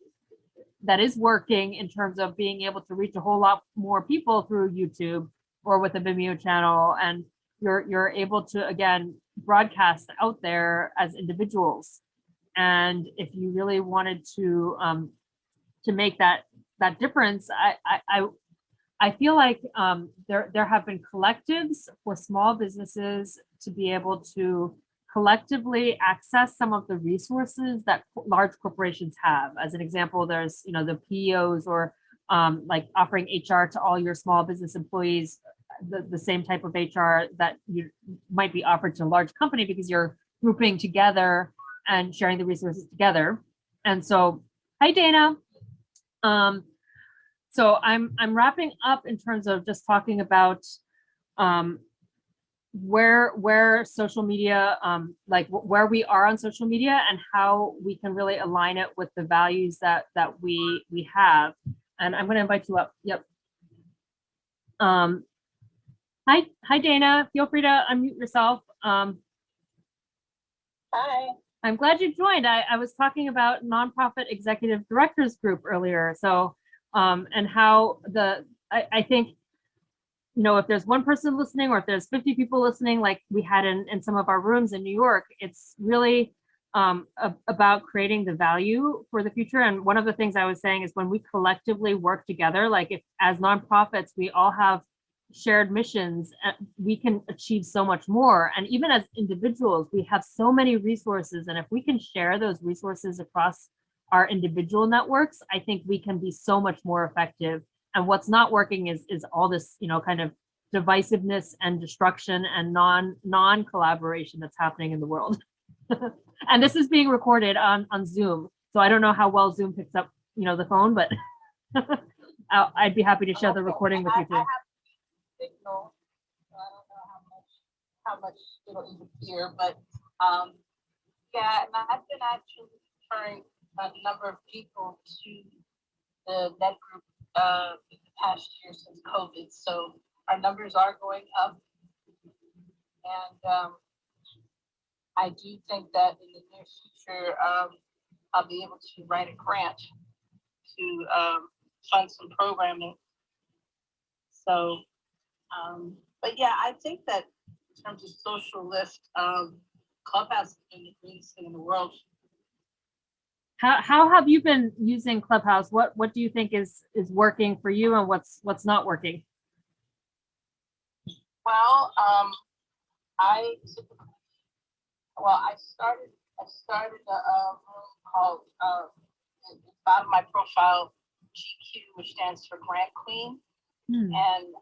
that is working in terms of being able to reach a whole lot more people through YouTube or with a Vimeo channel, and you're able to, again, broadcast out there as individuals. And if you really wanted to make that difference, I feel like there have been collectives for small businesses to be able to collectively access some of the resources that large corporations have. As an example, there's the PEOs, or like offering HR to all your small business employees, the same type of HR that you might be offered to a large company, because you're grouping together and sharing the resources together. And so, hi Dana. So I'm wrapping up in terms of just talking about where social media, like where we are on social media and how we can really align it with the values that we have. And I'm going to invite you up. Yep. Hi Dana. Feel free to unmute yourself. Hi. I'm glad you joined. I was talking about Nonprofit Executive Directors Group earlier. So and how I think, if there's one person listening, or if there's 50 people listening, like we had in some of our rooms in New York, it's really about creating the value for the future. And one of the things I was saying is, when we collectively work together, like if as nonprofits, we all have shared missions, we can achieve so much more. And even as individuals, we have so many resources. And if we can share those resources across our individual networks, I think we can be so much more effective. And what's not working is all this, kind of divisiveness and destruction and non-collaboration that's happening in the world. And this is being recorded on Zoom. So I don't know how well Zoom picks up, the phone, but I'd be happy to share the recording with you too. I have signal, so I don't know how much it'll even hear, but yeah, and I've been actually referring a number of people to the net group in the past year since COVID. So our numbers are going up. And I do think that in the near future, I'll be able to write a grant to fund some programming. So, but yeah, I think that in terms of social lift, Clubhouse has been the greatest thing in the world. How have you been using Clubhouse? What do you think is working for you, and what's not working? Well, I started a room called about my profile, GQ, which stands for Grant Queen. And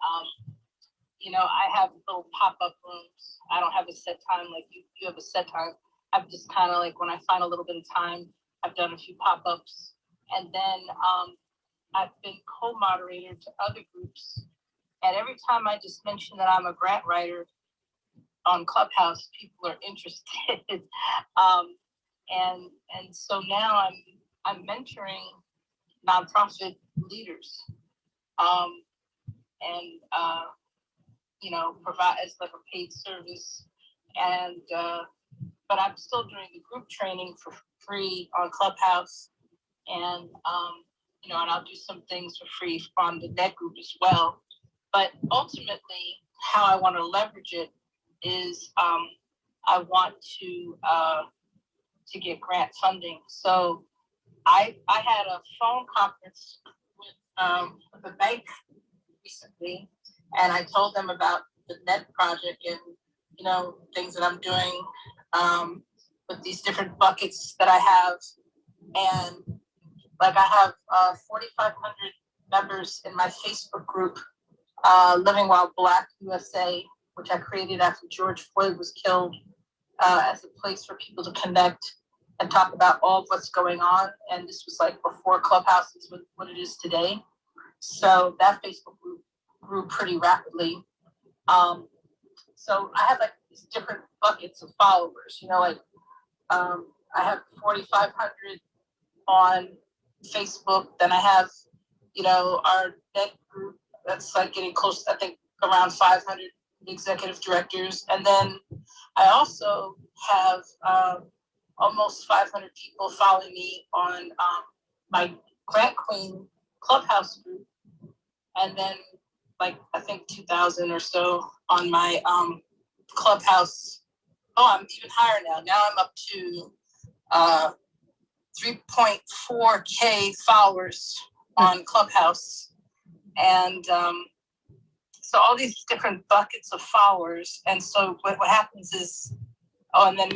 I have little pop-up rooms. I don't have a set time like you have a set time. I'm just kind of like, when I find a little bit of time, I've done a few pop-ups, and then I've been co-moderator to other groups. And every time I just mention that I'm a grant writer on Clubhouse, people are interested. And so now I'm mentoring nonprofit leaders, and provide as like a paid service. And but I'm still doing the group training for free on Clubhouse, and and I'll do some things for free on the net group as well. But ultimately, how I want to leverage it is I want to get grant funding. So I had a phone conference with the bank recently, and I told them about the net project and things that I'm doing with these different buckets that I have. And like I have 4,500 members in my Facebook group, Living While Black USA, which I created after George Floyd was killed, as a place for people to connect and talk about all of what's going on. And this was like before Clubhouse is what it is today. So that Facebook group grew pretty rapidly. So I have like these different buckets of followers. You know, like I have 4,500 on Facebook. Then I have, you know, our net group that's like getting close, I think around 500 executive directors. And then I also have almost 500 people following me on my Grant Queen Clubhouse group. And then like, I think 2,000 or so on my Clubhouse. Oh, I'm even higher now. Now I'm up to 3.4K followers on Clubhouse. And so all these different buckets of followers. And so what happens is, and then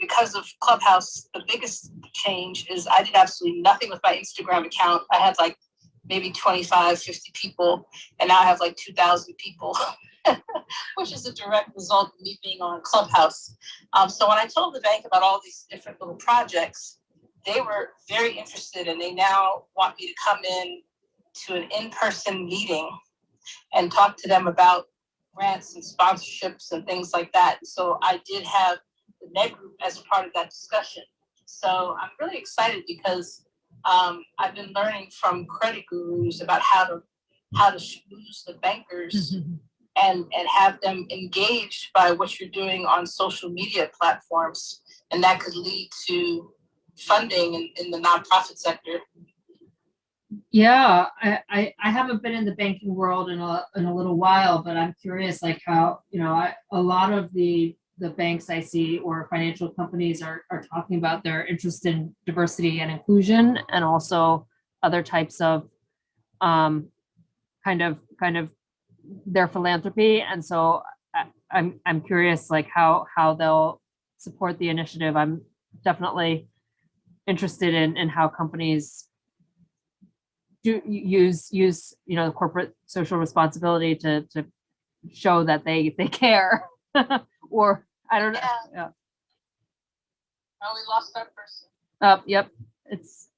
because of Clubhouse, the biggest change is I did absolutely nothing with my Instagram account. I had like maybe 25, 50 people, and now I have like 2,000 people, which is a direct result of me being on Clubhouse. So when I told the bank about all these different little projects, they were very interested, and they now want me to come in to an in-person meeting and talk to them about grants and sponsorships and things like that. So I did have the Net Group as part of that discussion. So I'm really excited because I've been learning from credit gurus about how to schmooze the bankers and have them engaged by what you're doing on social media platforms. And that could lead to funding in the nonprofit sector. Yeah, I haven't been in the banking world in a little while, but I'm curious, like how, you know, a lot of the banks I see or financial companies are talking about their interest in diversity and inclusion, and also other types of kind of their philanthropy. And so I'm curious, like how they'll support the initiative. I'm definitely interested in how companies do use you know, corporate social responsibility to show that they care. Or I don't know. Yeah. Oh, we lost that person. Yep. It's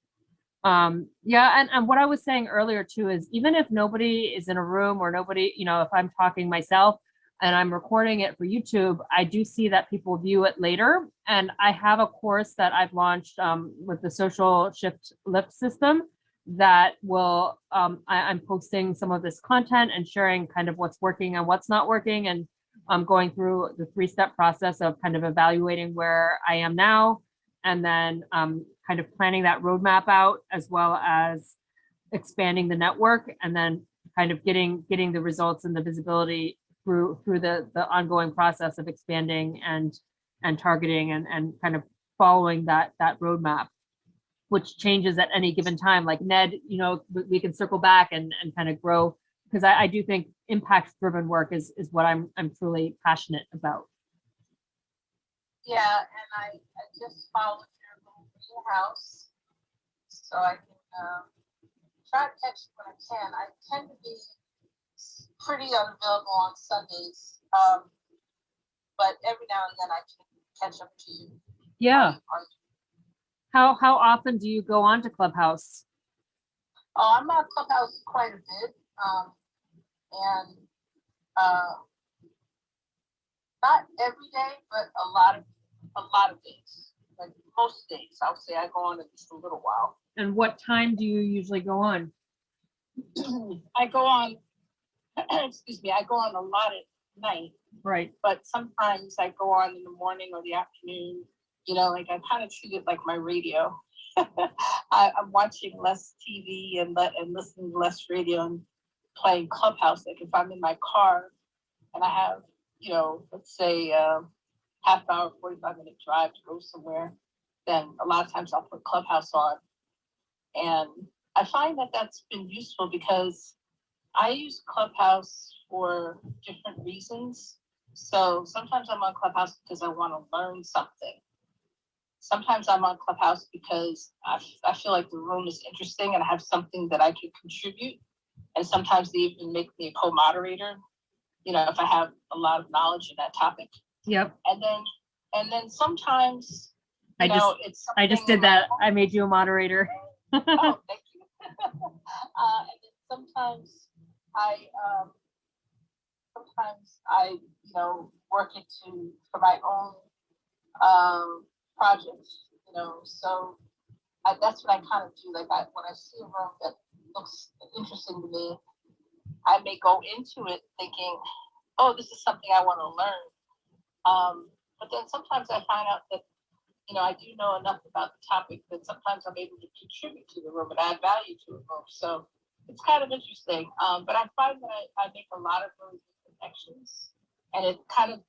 yeah, and what I was saying earlier too is, even if nobody is in a room or nobody, you know, if I'm talking myself and I'm recording it for YouTube, I do see that people view it later. And I have a course that I've launched with the social shift lift system that will I'm posting some of this content and sharing kind of what's working and what's not working, and I'm going through the 3-step process of kind of evaluating where I am now, and then kind of planning that roadmap out, as well as expanding the network, and then kind of getting the results and the visibility through the ongoing process of expanding and targeting and kind of following that roadmap, which changes at any given time. Like Ned, you know, we can circle back and kind of grow, because I do think impact-driven work is what I'm truly passionate about. Yeah, and I just followed your house, so I can try to catch it when I can. I tend to be pretty unavailable on Sundays, but every now and then I can catch up to you. Yeah. How often do you go on to Clubhouse? Oh, I'm on Clubhouse quite a bit, and not every day, but a lot of days. Like most days, I would say I go on at least a little while. And what time do you usually go on? I go on, excuse me, I go on a lot at night. Right. But sometimes I go on in the morning or the afternoon. You know, like I kind of treat it like my radio. I'm watching less TV and listening to less radio and playing Clubhouse. Like if I'm in my car and I have, you know, let's say half hour, 45-minute drive to go somewhere, then a lot of times I'll put Clubhouse on. And I find that that's been useful because I use Clubhouse for different reasons. So sometimes I'm on Clubhouse because I want to learn something. Sometimes I'm on Clubhouse because I feel like the room is interesting and I have something that I could contribute. And sometimes they even make me a co-moderator, you know, if I have a lot of knowledge in that topic. Yep. And then sometimes, I just did that. I made you a moderator. Oh, thank you. And then sometimes sometimes I, work for my own projects, so that's what I kind of do. Like when I see a room that looks interesting to me, I may go into it thinking, oh, this is something I want to learn. But then sometimes I find out that, I do know enough about the topic that sometimes I'm able to contribute to the room and add value to the room. So it's kind of interesting. But I find that I make a lot of really good connections, and it kind of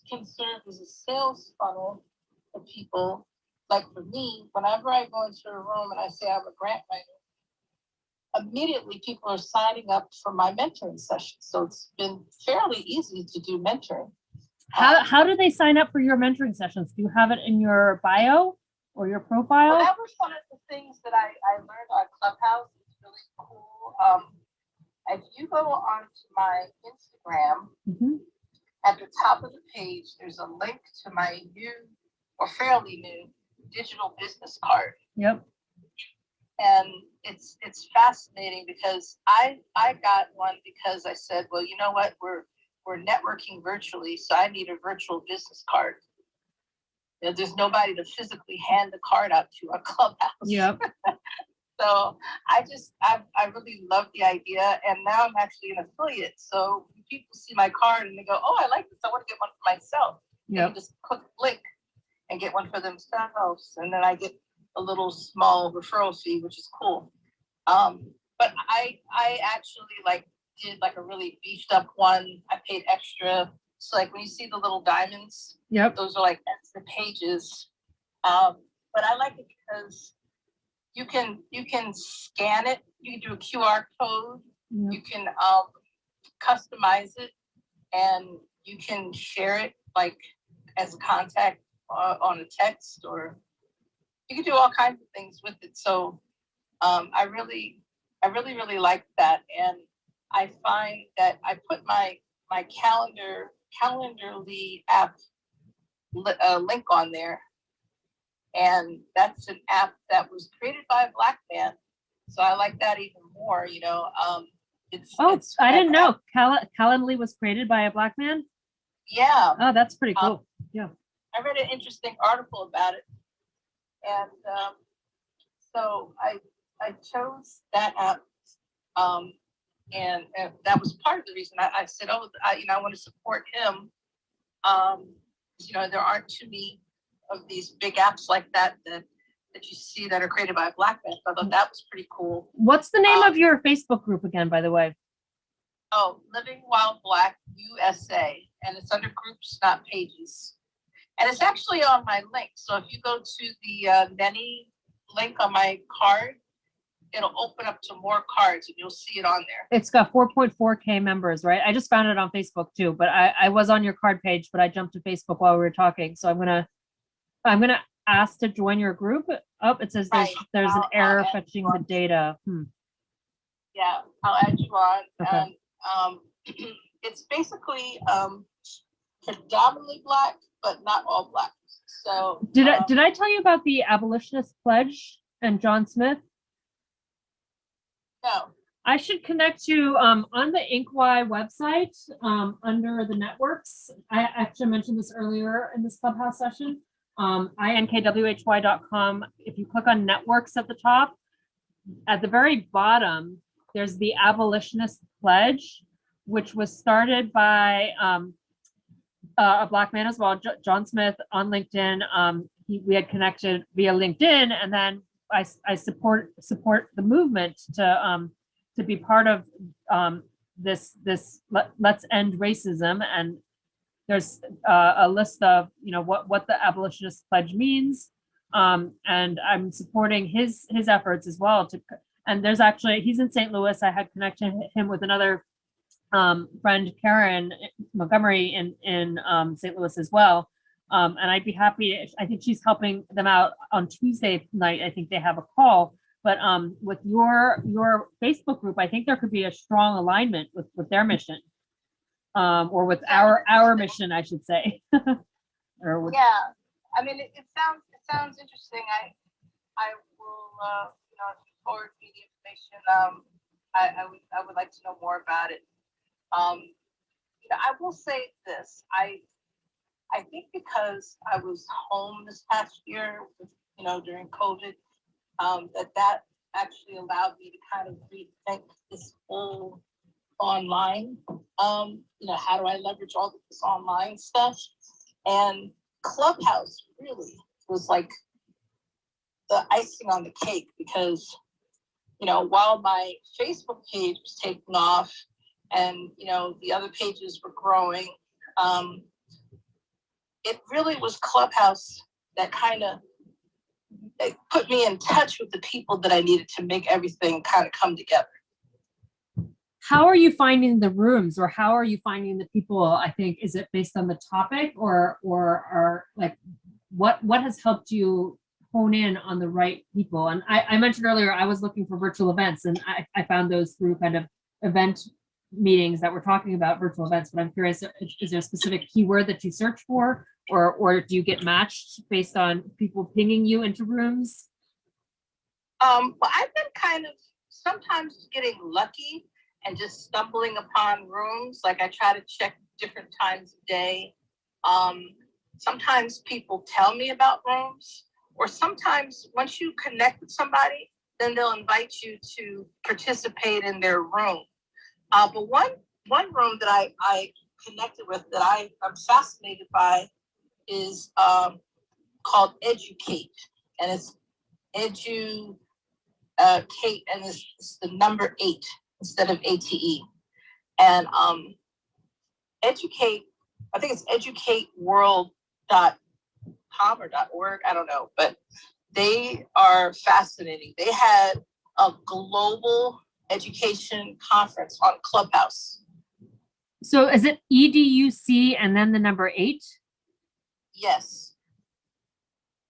can serve as a sales funnel for people. Like for me, whenever I go into a room and I say I'm a grant writer, immediately people are signing up for my mentoring session. So it's been fairly easy to do mentoring. How do they sign up for your mentoring sessions? Do you have it in your bio or your profile? Well, that was one of the things that I learned on Clubhouse. It's really cool. If you go onto my Instagram, at the top of the page, there's a link to my new or fairly new digital business card. Yep. And it's fascinating because I got one because I said, well, you know what, we're networking virtually, so I need a virtual business card. There's nobody to physically hand the card out to on Clubhouse. Yep. So I really love the idea, and now I'm actually an affiliate. So people see my card and they go, oh, I like this, I want to get one for myself. Yep. They can just click link and get one for themselves, and then I get a little small referral fee, which is cool. But I actually did a really beefed up one. I paid extra. So when you see the little diamonds, yep, those are extra pages. But I like it because you can scan it. You can do a QR code. Yep. You can customize it, and you can share it as a contact on a text, or you can do all kinds of things with it. So I really like that, and I find that I put my Calendarly app link on there, and that's an app that was created by a Black man, so I like that even more. I didn't know Calendly was created by a Black man. Yeah. Oh, that's pretty cool. Yeah. I read an interesting article about it, and so I chose that app, and that was part of the reason I said, oh, I want to support him. There aren't too many of these big apps like that you see that are created by a Black man. So I thought that was pretty cool. What's the name of your Facebook group again, by the way? Oh, Living While Black USA, and it's under groups, not pages. And it's actually on my link. So if you go to the Nenny link on my card, it'll open up to more cards and you'll see it on there. It's got 4.4K members, right? I just found it on Facebook too, but I was on your card page, but I jumped to Facebook while we were talking. So I'm gonna ask to join your group. Oh, it says there's an error fetching the data. Yeah, I'll add you on. Okay. And it's basically predominantly Black, but not all Black. So did I tell you about the abolitionist pledge and John Smith? No. I should connect you on the Inkwhy website under the networks. I actually mentioned this earlier in this Clubhouse session. inkwhy.com. If you click on networks at the top, at the very bottom, there's the abolitionist pledge, which was started by a Black man as well, John Smith, on LinkedIn. We had connected via LinkedIn, and then I support the movement to be part of this let's end racism. And there's a list of what the abolitionist pledge means, and I'm supporting his efforts as well. And there's actually, he's in St. Louis. I had connected him with another friend, Karen Montgomery, in St. Louis as well. And I'd be happy. I think she's helping them out on Tuesday night. I think they have a call. But with your Facebook group, I think there could be a strong alignment with their mission, or with our mission, I should say. Yeah, I mean, it sounds interesting. I will forward me the information. I would like to know more about it. I will say this. I think because I was home this past year, during COVID, that actually allowed me to kind of rethink this whole online. How do I leverage all this online stuff? And Clubhouse really was like the icing on the cake because, while my Facebook page was taking off and, the other pages were growing, it really was Clubhouse that kind of put me in touch with the people that I needed to make everything kind of come together. How are you finding the rooms, or how are you finding the people? I think, is it based on the topic, or like what has helped you hone in on the right people? And I mentioned earlier, I was looking for virtual events, and I found those through kind of event meetings that we're talking about virtual events. But I'm curious, is there a specific keyword that you search for, or do you get matched based on people pinging you into rooms? Well, I've been kind of sometimes getting lucky and just stumbling upon rooms. Like I try to check different times of day. Sometimes people tell me about rooms, or sometimes once you connect with somebody, then they'll invite you to participate in their room. But one room that I connected with that I'm fascinated by is called Educate, and it's Kate, and it's the number 8 instead of ATE. And Educate, I think it's educateworld.com or .org, I don't know, but they are fascinating. They had a global education conference on Clubhouse. So is it EDUC and then the number 8? Yes.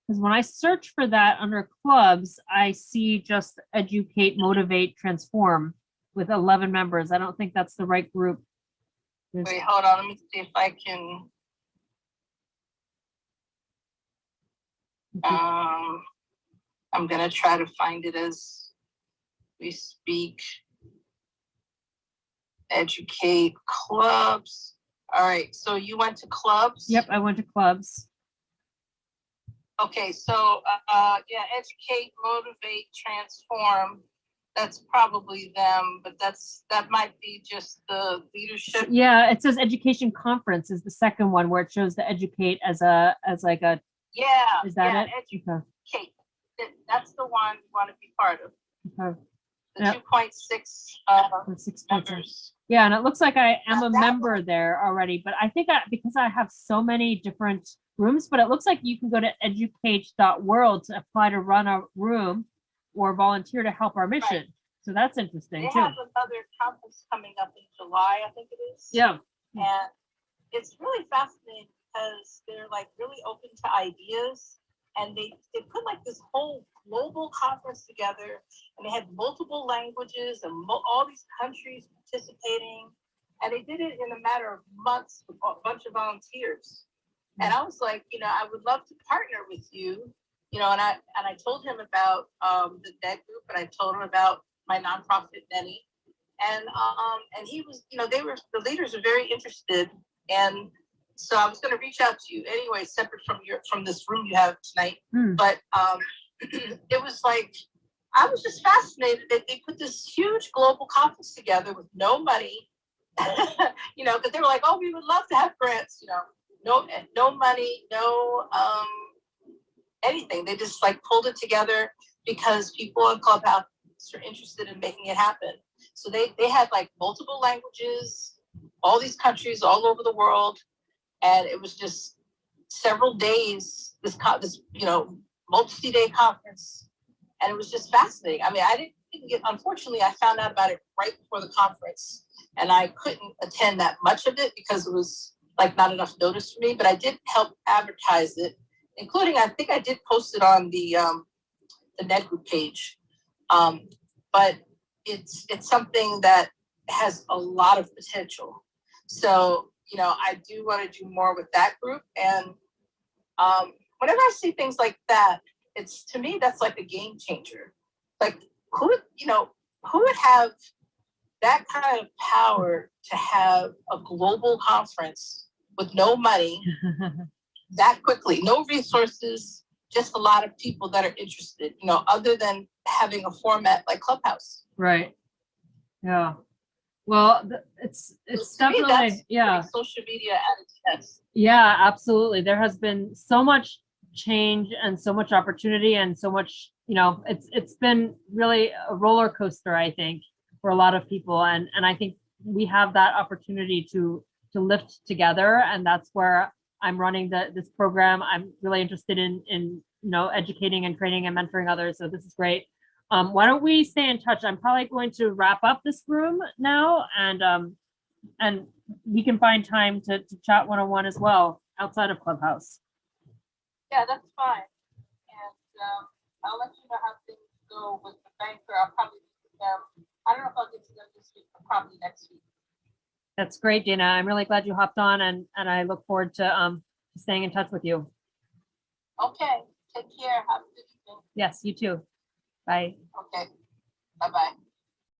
Because when I search for that under clubs, I see just Educate, Motivate, Transform with 11 members. I don't think that's the right group. Wait, hold on. Let me see if I can. I'm going to try to find it as we speak. Educate clubs. All right. So you went to clubs? Yep, I went to clubs. Okay. So, yeah, Educate, Motivate, Transform. That's probably them, but that might be just the leadership. Yeah, it says Education Conference is the second one where it shows the Educate as like a. Yeah. Is that yeah, it? Educate. Okay. That's the one you want to be part of. Okay. The Yep. 2.6 members. Yeah, and it looks like I am a member there already, but I think because I have so many different rooms, but it looks like you can go to educate.world to apply to run a room or volunteer to help our mission. Right. So that's interesting too. They have another conference coming up in July, I think it is. Yeah. And it's really fascinating because they're like really open to ideas, and they put like this whole global conference together, and they had multiple languages and all these countries participating, and they did it in a matter of months with a bunch of volunteers. And I was like, I would love to partner with you, and I told him about the NET group, and I told him about my nonprofit NETI, and he was, the leaders are very interested, and so I was going to reach out to you anyway, separate from this room you have tonight. But it was like, I was just fascinated that they put this huge global conference together with no money, because they were like, oh, we would love to have grants, no money, no anything. They just like pulled it together because people in Clubhouse are interested in making it happen. So they had like multiple languages, all these countries all over the world. And it was just several days, this multi-day conference. And it was just fascinating. I mean, I didn't get, unfortunately, I found out about it right before the conference. And I couldn't attend that much of it because it was like not enough notice for me. But I did help advertise it, including, I think I did post it on the NET group page. But it's something that has a lot of potential. So, I do want to do more with that group. And whenever I see things like that, to me, that's like a game changer. Like who would have that kind of power to have a global conference with no money that quickly, no resources, just a lot of people that are interested, other than having a format like Clubhouse. Right. Yeah. Well, it's To me, definitely, that's yeah. like social media at its best. Yeah, absolutely. There has been so much change and so much opportunity and so much, it's been really a roller coaster, I think, for a lot of people. And I think we have that opportunity to lift together. And that's where I'm running this program. I'm really interested in educating and training and mentoring others. So this is great. Why don't we stay in touch? I'm probably going to wrap up this room now, and we can find time to chat one-on-one as well outside of Clubhouse. Yeah, that's fine. And I'll let you know how things go with the banker. I'll probably get to them. I don't know if I'll get to them this week, but probably next week. That's great, Dana. I'm really glad you hopped on, and I look forward to staying in touch with you. Okay, take care. Have a good evening. Yes, you too. Bye. Okay, bye-bye.